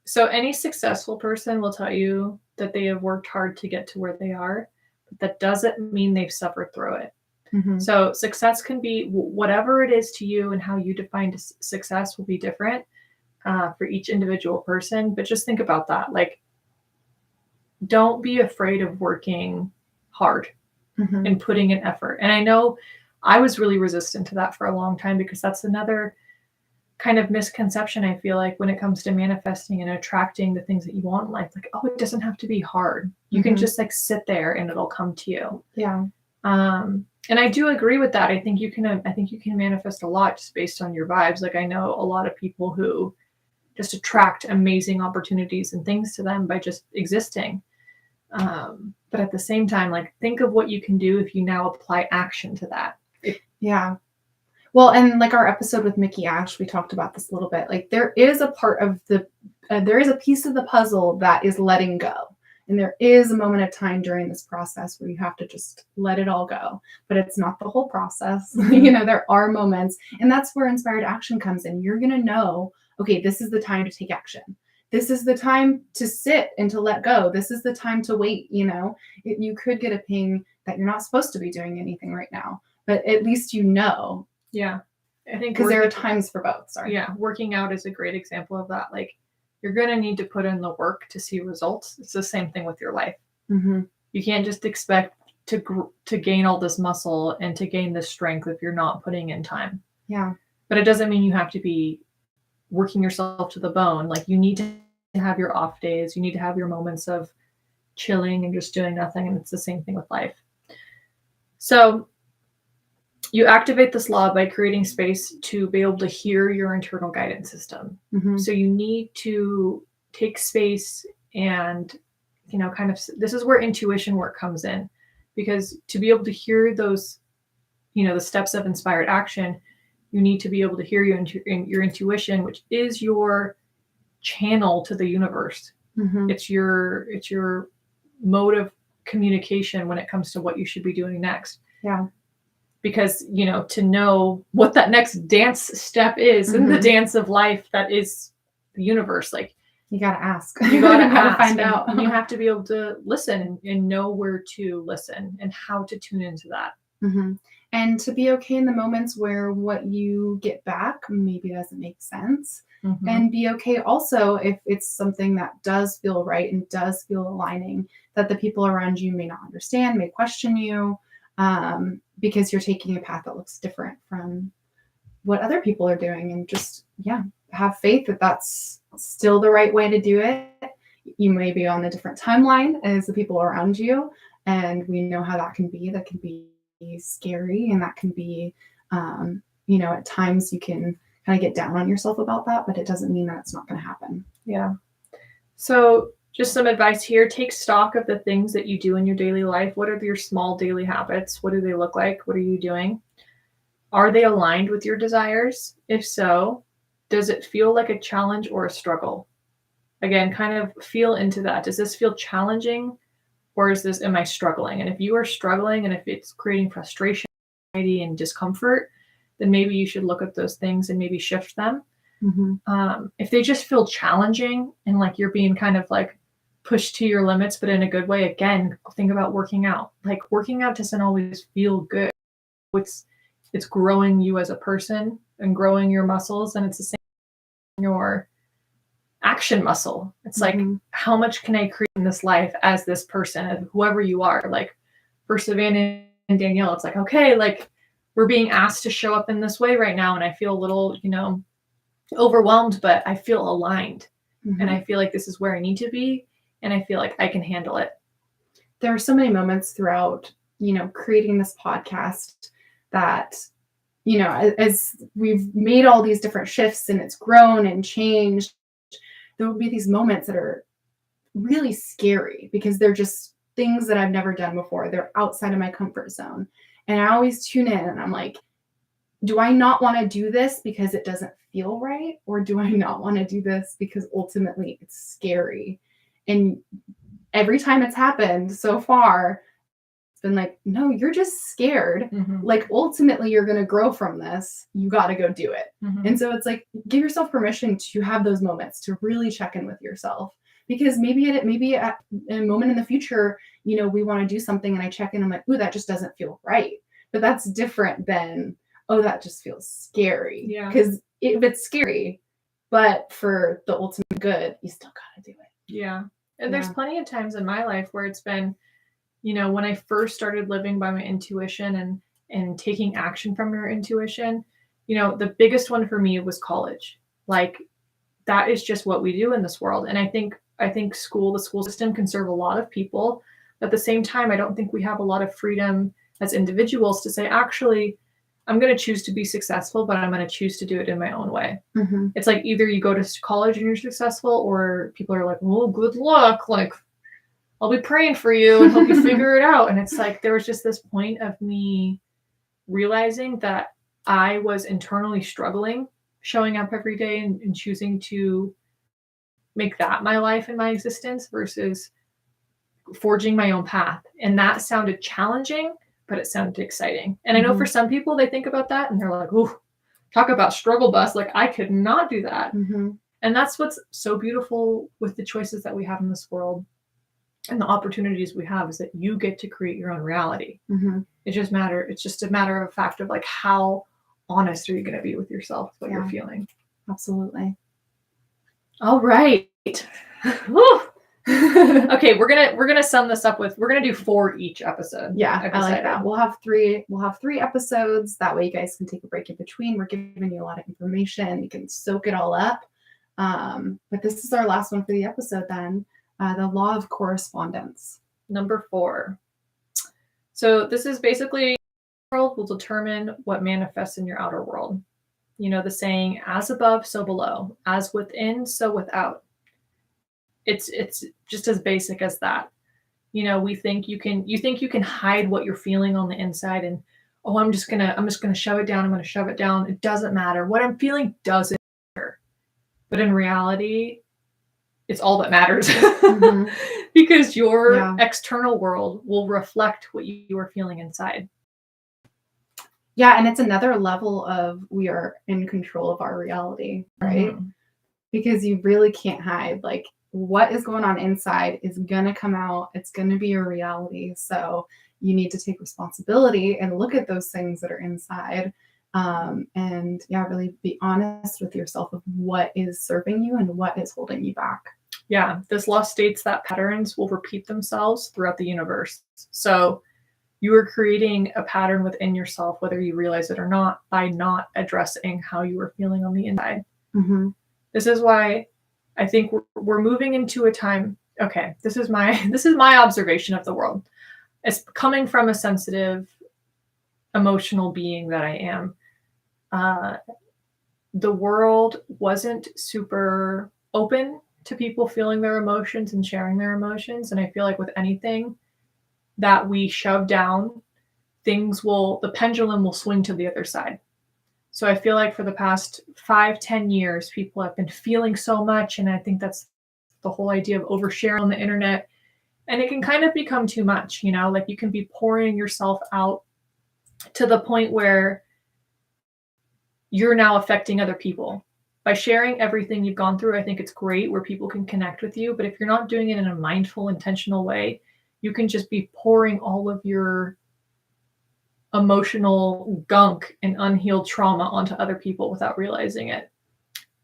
So any successful person will tell you that they have worked hard to get to where they are, but that doesn't mean they've suffered through it. Mm-hmm. So success can be whatever it is to you, and how you define success will be different for each individual person. But just think about that. Like, don't be afraid of working hard Mm-hmm. and putting in effort. And I know I was really resistant to that for a long time, because that's another kind of misconception, I feel like, when it comes to manifesting and attracting the things that you want in life. Like, oh, it doesn't have to be hard. You can just like sit there and it'll come to you. Yeah. And I do agree with that. I think you can manifest a lot just based on your vibes. Like, I know a lot of people who just attract amazing opportunities and things to them by just existing. But at the same time, like, think of what you can do if you now apply action to that. Yeah. Well, and like our episode with Mickey Ash, we talked about this a little bit. Like there is a part of there is a piece of the puzzle that is letting go. And there is a moment of time during this process where you have to just let it all go. But it's not the whole process. There are moments. And that's where inspired action comes in. You're going to know, okay, this is the time to take action. This is the time to sit and to let go. This is the time to wait. You could get a ping that you're not supposed to be doing anything right now. But at least Yeah. I think because there are times for both. Sorry. Yeah. Working out is a great example of that. Like, you're going to need to put in the work to see results. It's the same thing with your life. Mm-hmm. You can't just expect to gain all this muscle and to gain this strength if you're not putting in time. Yeah. But it doesn't mean you have to be working yourself to the bone. Like, you need to have your off days. You need to have your moments of chilling and just doing nothing. And it's the same thing with life. So you activate this law by creating space to be able to hear your internal guidance system. Mm-hmm. So you need to take space and, this is where intuition work comes in, because to be able to hear those, the steps of inspired action, you need to be able to hear your intuition, which is your channel to the universe. Mm-hmm. It's your mode of communication when it comes to what you should be doing next. Yeah. Because, to know what that next dance step is in the dance of life that is the universe, like, you got to ask. You got to find out. And you have to be able to listen and know where to listen and how to tune into that. Mm-hmm. And to be okay in the moments where what you get back maybe doesn't make sense. Mm-hmm. And be okay also if it's something that does feel right and does feel aligning, that the people around you may not understand, may question you. Because you're taking a path that looks different from what other people are doing, and just, have faith that that's still the right way to do it. You may be on a different timeline as the people around you, and we know how that can be. That can be scary, and that can be, at times you can kind of get down on yourself about that, but it doesn't mean that it's not going to happen. Yeah. So just some advice here. Take stock of the things that you do in your daily life. What are your small daily habits? What do they look like? What are you doing? Are they aligned with your desires? If so, does it feel like a challenge or a struggle? Again, kind of feel into that. Does this feel challenging, or am I struggling? And if you are struggling and if it's creating frustration, anxiety, and discomfort, then maybe you should look at those things and maybe shift them. Mm-hmm. If they just feel challenging and like you're being kind of like pushed to your limits, but in a good way, again, think about working out. Like, working out doesn't always feel good. It's growing you as a person and growing your muscles, and it's the same in your action muscle. It's like, how much can I create in this life as this person, as whoever you are? Like, for Savannah and Danielle, it's like, okay, like, we're being asked to show up in this way right now, and I feel a little, overwhelmed, but I feel aligned. Mm-hmm. And I feel like this is where I need to be, and I feel like I can handle it. There are so many moments throughout, creating this podcast that, as we've made all these different shifts and it's grown and changed, there will be these moments that are really scary because they're just things that I've never done before. They're outside of my comfort zone. And I always tune in and I'm like, do I not want to do this because it doesn't feel right? Or do I not want to do this because ultimately it's scary? And every time it's happened so far, it's been like, no, you're just scared. Mm-hmm. Like, ultimately, you're going to grow from this. You got to go do it. Mm-hmm. And so it's like, give yourself permission to have those moments, to really check in with yourself. Because maybe at a moment in the future, we want to do something and I check in, I'm like, ooh, that just doesn't feel right. But that's different than, oh, that just feels scary. Yeah. Because if it's scary, but for the ultimate good, you still got to do it. Yeah. And there's plenty of times in my life where it's been, when I first started living by my intuition and taking action from your intuition, the biggest one for me was college. Like, that is just what we do in this world. And I think the school system can serve a lot of people. But at the same time, I don't think we have a lot of freedom as individuals to say, actually, I'm going to choose to be successful, but I'm going to choose to do it in my own way. Mm-hmm. It's like, either you go to college and you're successful, or people are like, well, good luck. Like, I'll be praying for you and hope you figure it out. And it's like, there was just this point of me realizing that I was internally struggling, showing up every day and choosing to make that my life and my existence versus forging my own path. And that sounded challenging, but it sounded exciting. And I know for some people, they think about that and they're like, ooh, talk about struggle bus. Like, I could not do that. And that's what's so beautiful with the choices that we have in this world and the opportunities we have, is that you get to create your own reality. It's just a matter of fact of like, how honest are you going to be with yourself, what you're feeling. Absolutely. All right. Okay, we're gonna sum this up with, we're gonna do 4 each episode. Yeah, I like that. We'll have 3 episodes. That way you guys can take a break in between. We're giving you a lot of information. You can soak it all up. But this is our last one for the episode then. The law of correspondence. Number 4. So this is basically, world will determine what manifests in your outer world. You know the saying, as above, so below, as within, so without. It's just as basic as that. You know, you think you can hide what you're feeling on the inside, and I'm just gonna shove it down. I'm gonna shove it down. It doesn't matter. What I'm feeling doesn't matter. But in reality, it's all that matters. Because your external world will reflect what you are feeling inside. Yeah, and it's another level of, we are in control of our reality, right? Because you really can't hide. Like, what is going on inside is going to come out. It's going to be your reality. So you need to take responsibility and look at those things that are inside. And really be honest with yourself of what is serving you and what is holding you back. Yeah, this law states that patterns will repeat themselves throughout the universe. So you are creating a pattern within yourself, whether you realize it or not, by not addressing how you are feeling on the inside. This is why I think we're moving into a time. Okay, this is my observation of the world. It's coming from a sensitive, emotional being that I am. The world wasn't super open to people feeling their emotions and sharing their emotions. And I feel like with anything that we shove down, the pendulum will swing to the other side. So I feel like for the past 5-10 years, people have been feeling so much. And I think that's the whole idea of oversharing on the internet. And it can kind of become too much, you know, like you can be pouring yourself out to the point where you're now affecting other people. By sharing everything you've gone through, I think it's great where people can connect with you. But if you're not doing it in a mindful, intentional way, you can just be pouring all of your emotional gunk and unhealed trauma onto other people without realizing it.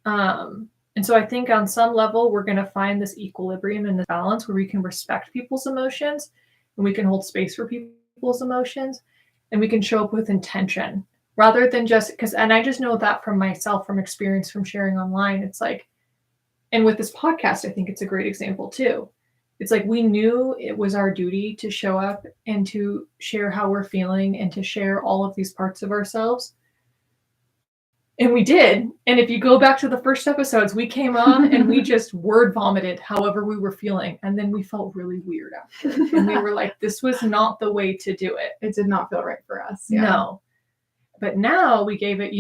And so I think on some level, we're going to find this equilibrium and this balance where we can respect people's emotions and we can hold space for people's emotions and we can show up with intention rather than and I just know that from myself, from experience, from sharing online. It's like, and with this podcast, I think it's a great example too. It's like, we knew it was our duty to show up and to share how we're feeling and to share all of these parts of ourselves. And we did. And if you go back to the first episodes, we came on and we just word vomited however we were feeling. And then we felt really weird after. And we were like, this was not the way to do it. It did not feel right for us. Yeah. No. But now we gave it,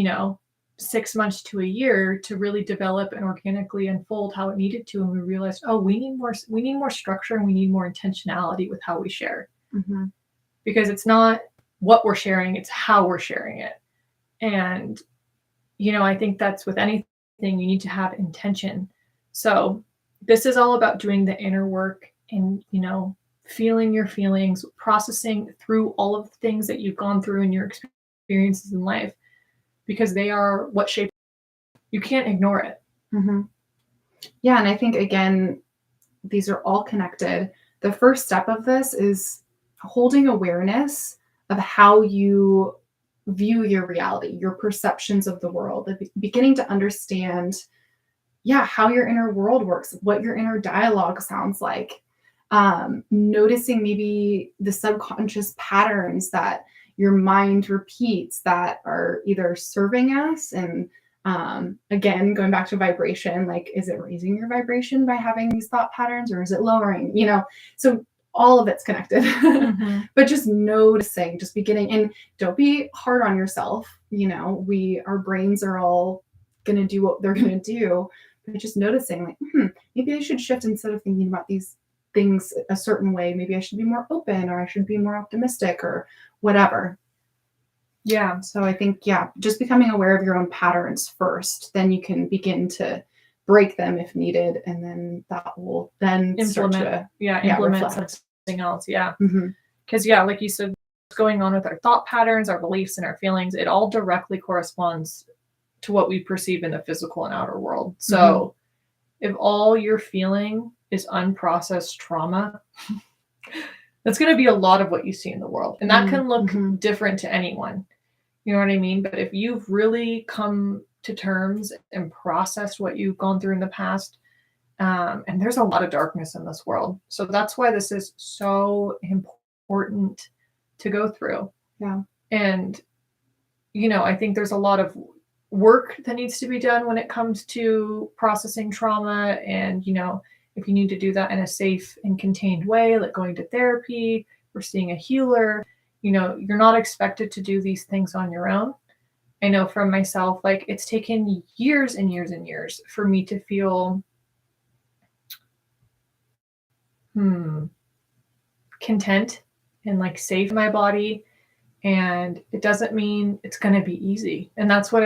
6 months to a year to really develop and organically unfold how it needed to. And we realized, we need more structure and we need more intentionality with how we share. Because it's not what we're sharing, it's how we're sharing it. And, I think that's with anything, you need to have intention. So this is all about doing the inner work and, feeling your feelings, processing through all of the things that you've gone through in your experiences in life, because they are what shape. You can't ignore it. Yeah. And I think, again, these are all connected. The first step of this is holding awareness of how you view your reality, your perceptions of the world, beginning to understand, how your inner world works, what your inner dialogue sounds like, noticing maybe the subconscious patterns that your mind repeats that are either serving us and Again, going back to vibration, like, is it raising your vibration by having these thought patterns, or is it lowering? So all of it's connected. But just noticing, just beginning, and don't be hard on yourself. Our brains are all going to do what they're going to do, but just noticing, like, maybe I should shift. Instead of thinking about these things a certain way, maybe I should be more open, or I should be more optimistic, or whatever. Yeah. So I think, just becoming aware of your own patterns first, then you can begin to break them if needed, and then that will then implement reflect. something else. Yeah. Because like you said, what's going on with our thought patterns, our beliefs, and our feelings, it all directly corresponds to what we perceive in the physical and outer world. So if all you're feeling is unprocessed trauma, that's going to be a lot of what you see in the world. And that can look different to anyone. You know what I mean? But if you've really come to terms and processed what you've gone through in the past, and there's a lot of darkness in this world. So that's why this is so important to go through. Yeah. And, I think there's a lot of work that needs to be done when it comes to processing trauma. And, if you need to do that in a safe and contained way, like going to therapy or seeing a healer, you're not expected to do these things on your own. I know from myself, like, it's taken years and years and years for me to feel content and like safe in my body. And it doesn't mean it's going to be easy. And that's what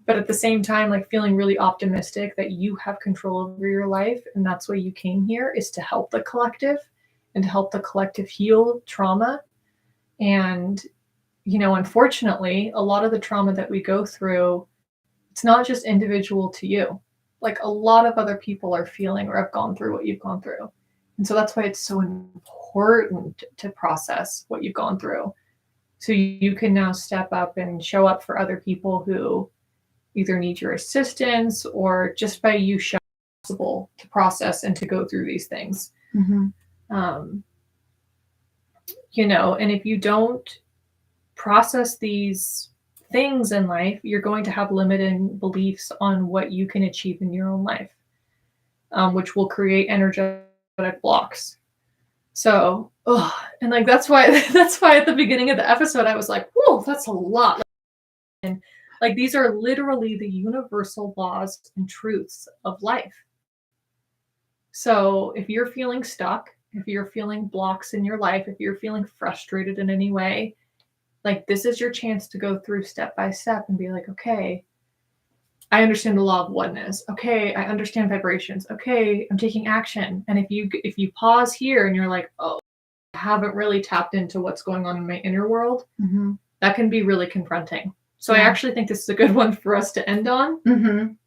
but at the same time, like, feeling really optimistic that you have control over your life. And that's why you came here, is to help the collective and to help the collective heal trauma. And, unfortunately, a lot of the trauma that we go through, it's not just individual to you. Like, a lot of other people are feeling or have gone through what you've gone through. And so that's why it's so important to process what you've gone through. So you can now step up and show up for other people who either need your assistance, or just by you showing it's possible to process and to go through these things. And if you don't process these things in life, you're going to have limiting beliefs on what you can achieve in your own life, which will create energetic blocks. So, and like, that's why at the beginning of the episode, I was like, whoa, that's a lot. And like, these are literally the universal laws and truths of life. So if you're feeling stuck, if you're feeling blocks in your life, if you're feeling frustrated in any way, like, this is your chance to go through step by step and be like, okay, I understand the law of oneness. Okay, I understand vibrations. Okay, I'm taking action. And if you pause here and you're like, oh, I haven't really tapped into what's going on in my inner world, that can be really confronting. So I actually think this is a good one for us to end on,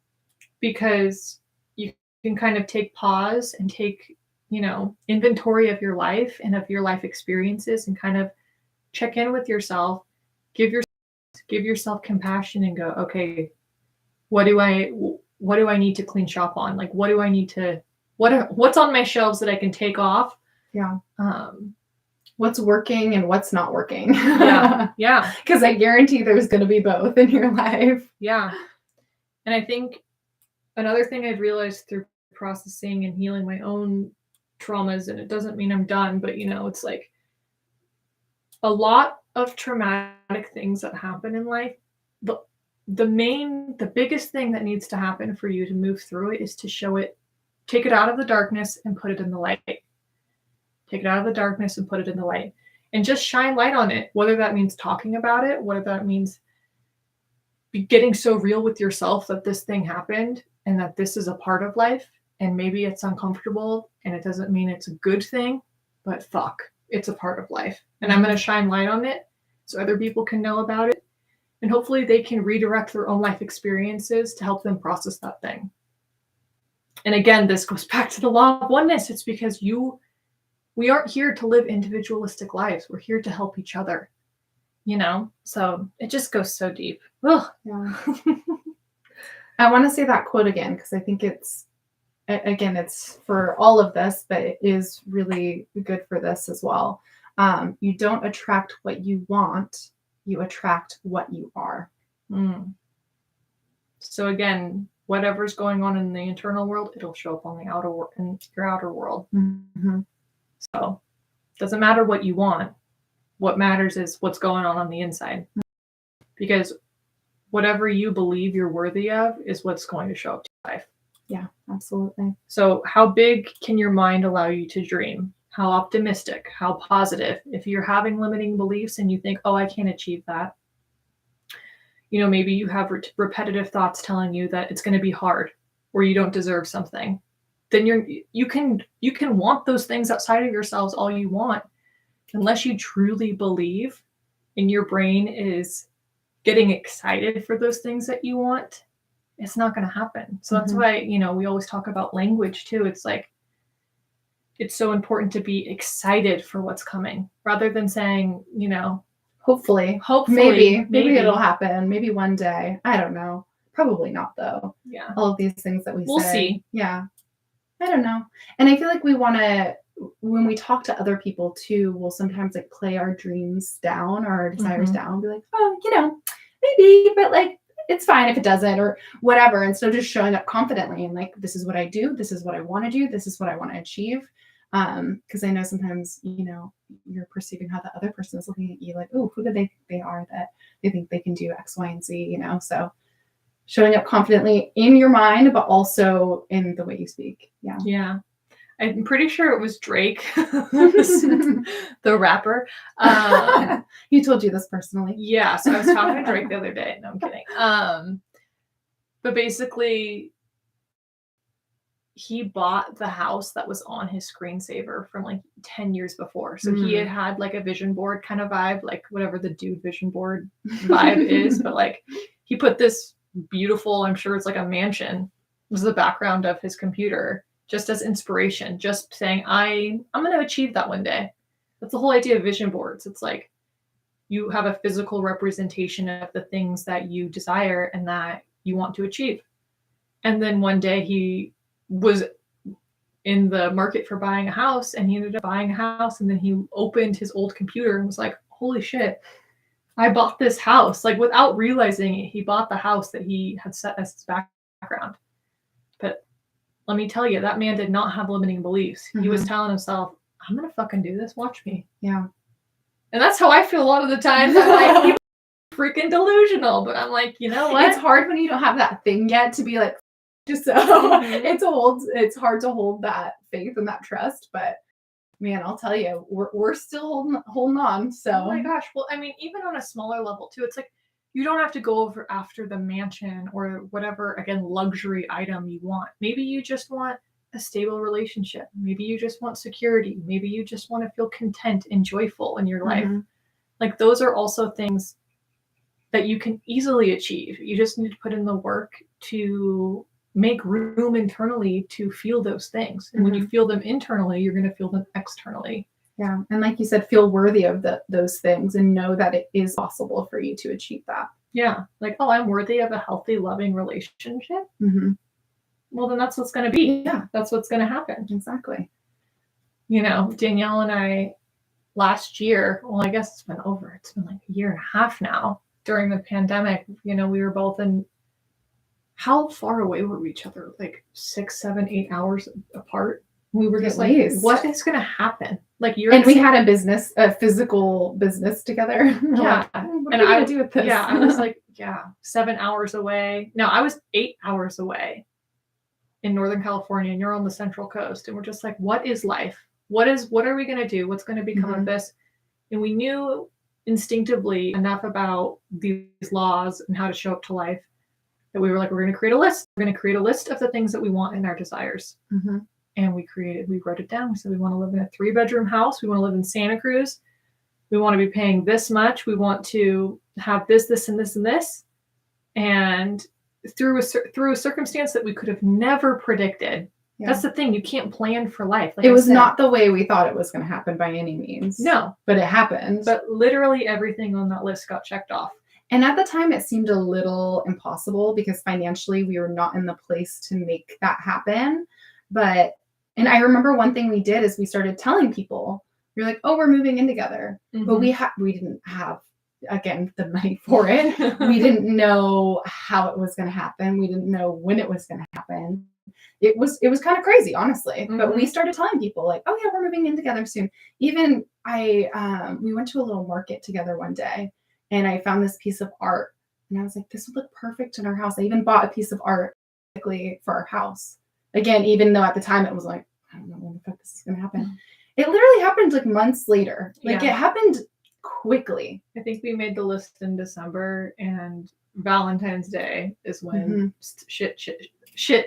because you can kind of take pause and take, inventory of your life and of your life experiences, and kind of check in with yourself, give yourself compassion, and go, okay, what do I need to clean shop on? Like, what do I need to, what's on my shelves that I can take off? Yeah. What's working and what's not working. Yeah. Because I guarantee there's going to be both in your life. Yeah. And I think another thing I've realized through processing and healing my own traumas, and it doesn't mean I'm done, but it's like a lot of traumatic things that happen in life. The biggest thing that needs to happen for you to move through it is to show it, take it out of the darkness and put it in the light. Take it out of the darkness and put it in the light, and just shine light on it. Whether that means talking about it, whether that means getting so real with yourself that this thing happened and that this is a part of life, and maybe it's uncomfortable and it doesn't mean it's a good thing, but fuck, it's a part of life. And I'm going to shine light on it so other people can know about it. And hopefully they can redirect their own life experiences to help them process that thing. And again, this goes back to the law of oneness. It's because we aren't here to live individualistic lives. We're here to help each other, So it just goes so deep. Ugh. Yeah. I want to say that quote again, because I think it's for all of this, but it is really good for this as well. You don't attract what you want, you attract what you are. So again, whatever's going on in the internal world, it'll show up on the outer world, in your outer world. Mhm. So it doesn't matter what you want. What matters is what's going on the inside. Because whatever you believe you're worthy of is what's going to show up to your life. Yeah, absolutely. So how big can your mind allow you to dream? How optimistic, how positive? If you're having limiting beliefs and you think, oh, I can't achieve that, maybe you have repetitive thoughts telling you that it's going to be hard or you don't deserve something, then you can want those things outside of yourselves all you want. Unless you truly believe and your brain is getting excited for those things that you want, it's not going to happen. So that's why, we always talk about language too. It's like, it's so important to be excited for what's coming rather than saying, hopefully, maybe it'll happen. Maybe one day. I don't know. Probably not though. Yeah. All of these things that we'll say. See. Yeah. I don't know. And I feel like we want to, when we talk to other people too, we'll sometimes like play our dreams down or our desires down, be like, oh, maybe, but like, it's fine if it doesn't or whatever. And so just showing up confidently and like, this is what I do. This is what I want to do. This is what I want to achieve. Because I know sometimes, you're perceiving how the other person is looking at you like, oh, who do they think they are that they think they can do X, Y, and Z, So showing up confidently in your mind, but also in the way you speak. Yeah. Yeah. I'm pretty sure it was Drake, the rapper. He told you this personally. Yeah. So I was talking to Drake the other day. No, I'm kidding. But basically, he bought the house that was on his screensaver from like 10 years before. So he had like a vision board kind of vibe, like whatever the dude vision board vibe is. But like he put this beautiful, I'm sure it's like a mansion, was the background of his computer, just as inspiration, just saying, I'm going to achieve that one day. That's the whole idea of vision boards. It's like you have a physical representation of the things that you desire and that you want to achieve. And then one day he was in the market for buying a house and he ended up buying a house, and then he opened his old computer and was like, holy shit, I bought this house. Like without realizing it, he bought the house that he had set as his background. But let me tell you, that man did not have limiting beliefs. He was telling himself, I'm going to fucking do this. Watch me. Yeah. And that's how I feel a lot of the time. I'm like, you're freaking delusional. But I'm like, you know what? It's hard when you don't have that thing yet to be like, just so it's hard to hold that faith and that trust. But man, I'll tell you, we're still holding on. So oh my gosh. Well, I mean, even on a smaller level too, it's like you don't have to go over after the mansion or whatever, again, luxury item you want. Maybe you just want a stable relationship. Maybe you just want security. Maybe you just want to feel content and joyful in your life. Like those are also things that you can easily achieve. You just need to put in the work to make room internally to feel those things. And when you feel them internally, you're going to feel them externally. Yeah. And like you said, feel worthy of those things and know that it is possible for you to achieve that. Yeah. Like, oh, I'm worthy of a healthy, loving relationship. Well, then that's what's going to be. Yeah. That's what's going to happen. Exactly. Danielle and I last year, well, I guess it's been like a year and a half now during the pandemic, we were both in, how far away were we each other? Like 6, 7, 8 hours apart. We were just like, what is going to happen? Like we had a physical business together. Yeah. What are we going to do with this? Yeah. I was like, 7 hours away. No, I was 8 hours away in Northern California, and you're on the Central Coast. And we're just like, what is life? What are we going to do? What's going to become of this? And we knew instinctively enough about these laws and how to show up to life that we were like, we're going to create a list. We're going to create a list of the things that we want in our desires. And we wrote it down. We said, we want to live in a 3-bedroom house. We want to live in Santa Cruz. We want to be paying this much. We want to have this, this, and this, and this. And through a circumstance that we could have never predicted. Yeah. That's the thing. You can't plan for life. Like it was not the way we thought it was going to happen by any means. No. But it happened. But literally everything on that list got checked off. And at the time, it seemed a little impossible because financially we were not in the place to make that happen. And I remember one thing we did is we started telling people, you're like, oh, we're moving in together. But we didn't have again, the money for it. We didn't know how it was going to happen. We didn't know when it was going to happen. It was kind of crazy, honestly. But we started telling people like, oh yeah, we're moving in together soon. Even we went to a little market together one day, and I found this piece of art, and I was like, this would look perfect in our house. I even bought a piece of art for our house. Again, even though at the time it was like, I don't know when the fuck this is going to happen. It literally happened like months later. Like it happened quickly. I think we made the list in December, and Valentine's Day is when shit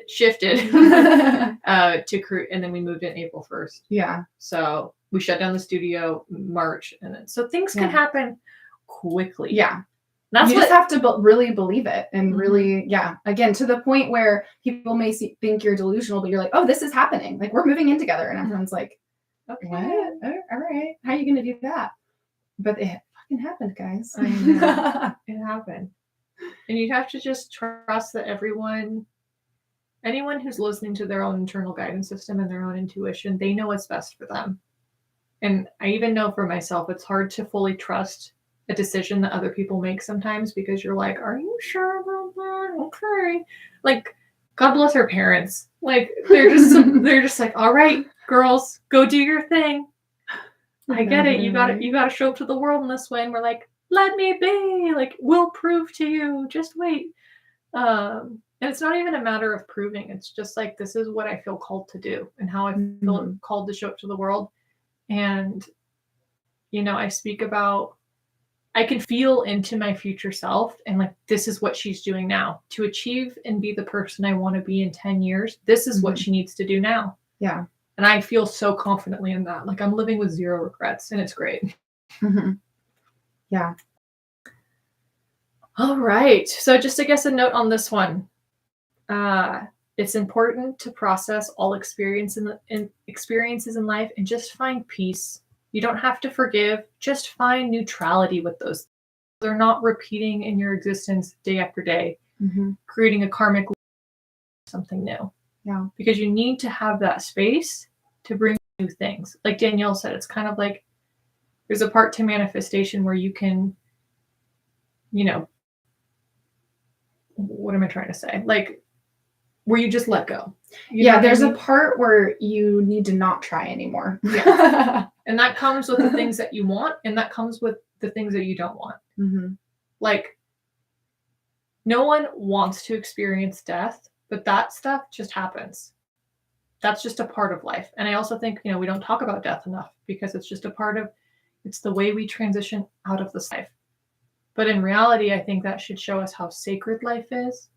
shifted to crew, and then we moved in April 1st. Yeah. So we shut down the studio March, and then so things can happen quickly. Yeah. That's you just have to really believe it, and really, again, to the point where people may think you're delusional, but you're like, oh, this is happening. Like we're moving in together, and everyone's like, okay, what? All right, how are you going to do that? But it fucking happened, guys. I know. It happened. And you have to just trust that anyone who's listening to their own internal guidance system and their own intuition, they know what's best for them. And I even know for myself, it's hard to fully trust a decision that other people make sometimes, because you're like, are you sure about that? Okay. Like, God bless our parents. Like, they're just like, all right, girls, go do your thing. I get it. You gotta show up to the world in this way. And we're like, let me be. Like, we'll prove to you. Just wait. And it's not even a matter of proving. It's just like, this is what I feel called to do and how I feel called to show up to the world. And, I speak about, I can feel into my future self, and like, this is what she's doing now to achieve and be the person I want to be in 10 years. This is what she needs to do now. Yeah. And I feel so confidently in that. Like, I'm living with zero regrets, and it's great. Yeah. All right. So just I guess a note on this one. It's important to process all experiences in life and just find peace. You don't have to forgive. Just find neutrality with those. They're not repeating in your existence day after day, creating a karmic something new. Yeah. Because you need to have that space to bring new things. Like Danielle said, it's kind of like there's a part to manifestation where you can, what am I trying to say? Like, where you just let go. There's a part where you need to not try anymore. Yeah. And that comes with the things that you want, and that comes with the things that you don't want. Like, no one wants to experience death, but that stuff just happens. That's just a part of life. And I also think, we don't talk about death enough, because it's just it's the way we transition out of this life. But in reality, I think that should show us how sacred life is,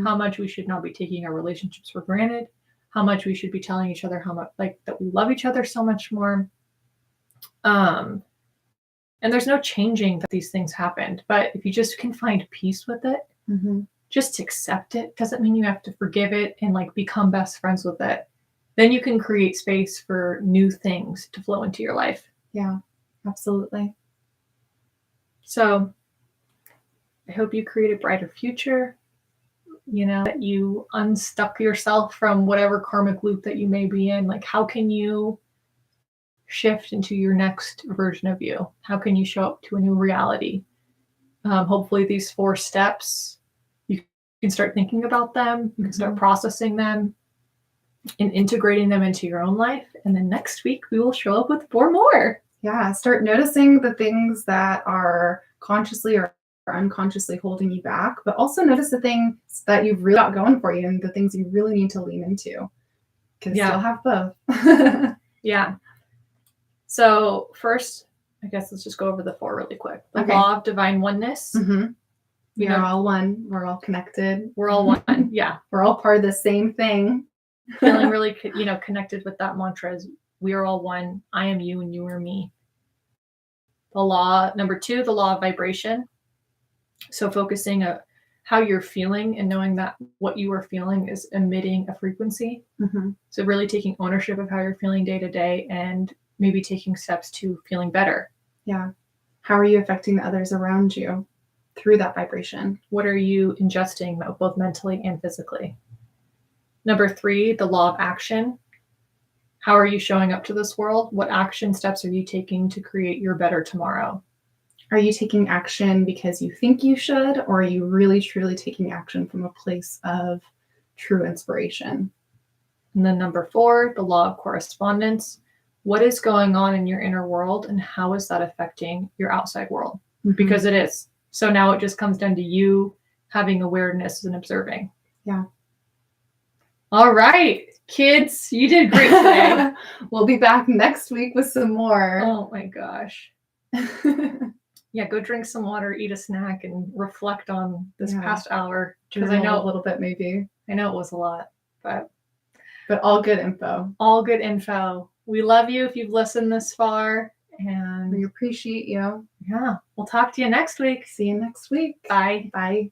how much we should not be taking our relationships for granted, how much we should be telling each other how much, like, that we love each other so much more. And there's no changing that these things happened. But if you just can find peace with it, just accept it. Doesn't mean you have to forgive it and like become best friends with it. Then you can create space for new things to flow into your life. Yeah, absolutely. So I hope you create a brighter future, that you unstuck yourself from whatever karmic loop that you may be in. Like, how can you shift into your next version of you? How can you show up to a new reality? Hopefully these 4 steps, you can start thinking about them, you can start processing them and integrating them into your own life. And then next week we will show up with 4 more. Yeah, start noticing the things that are consciously or unconsciously holding you back, but also notice the things that you've really got going for you and the things you really need to lean into, because you'll have both. Yeah. So first, I guess let's just go over the 4 really quick. The law of divine oneness. We are all one. We're all connected. We're all one. Yeah. We're all part of the same thing. Feeling really, connected with that mantra is we are all one. I am you and you are me. The law, number 2, the law of vibration. So focusing on how you're feeling and knowing that what you are feeling is emitting a frequency. So really taking ownership of how you're feeling day to day and maybe taking steps to feeling better. Yeah. How are you affecting the others around you through that vibration? What are you ingesting, both mentally and physically? Number 3, the law of action. How are you showing up to this world? What action steps are you taking to create your better tomorrow? Are you taking action because you think you should, or are you really truly taking action from a place of true inspiration? And then number 4, the law of correspondence. What is going on in your inner world and how is that affecting your outside world? Because it is. So now it just comes down to you having awareness and observing. Yeah. All right, kids, you did great today. We'll be back next week with some more. Oh my gosh. Yeah, go drink some water, eat a snack, and reflect on this past hour. Because I know a little bit, maybe. I know it was a lot, but all good info. All good info. We love you if you've listened this far, and we appreciate you. Yeah, we'll talk to you next week. See you next week. Bye. Bye.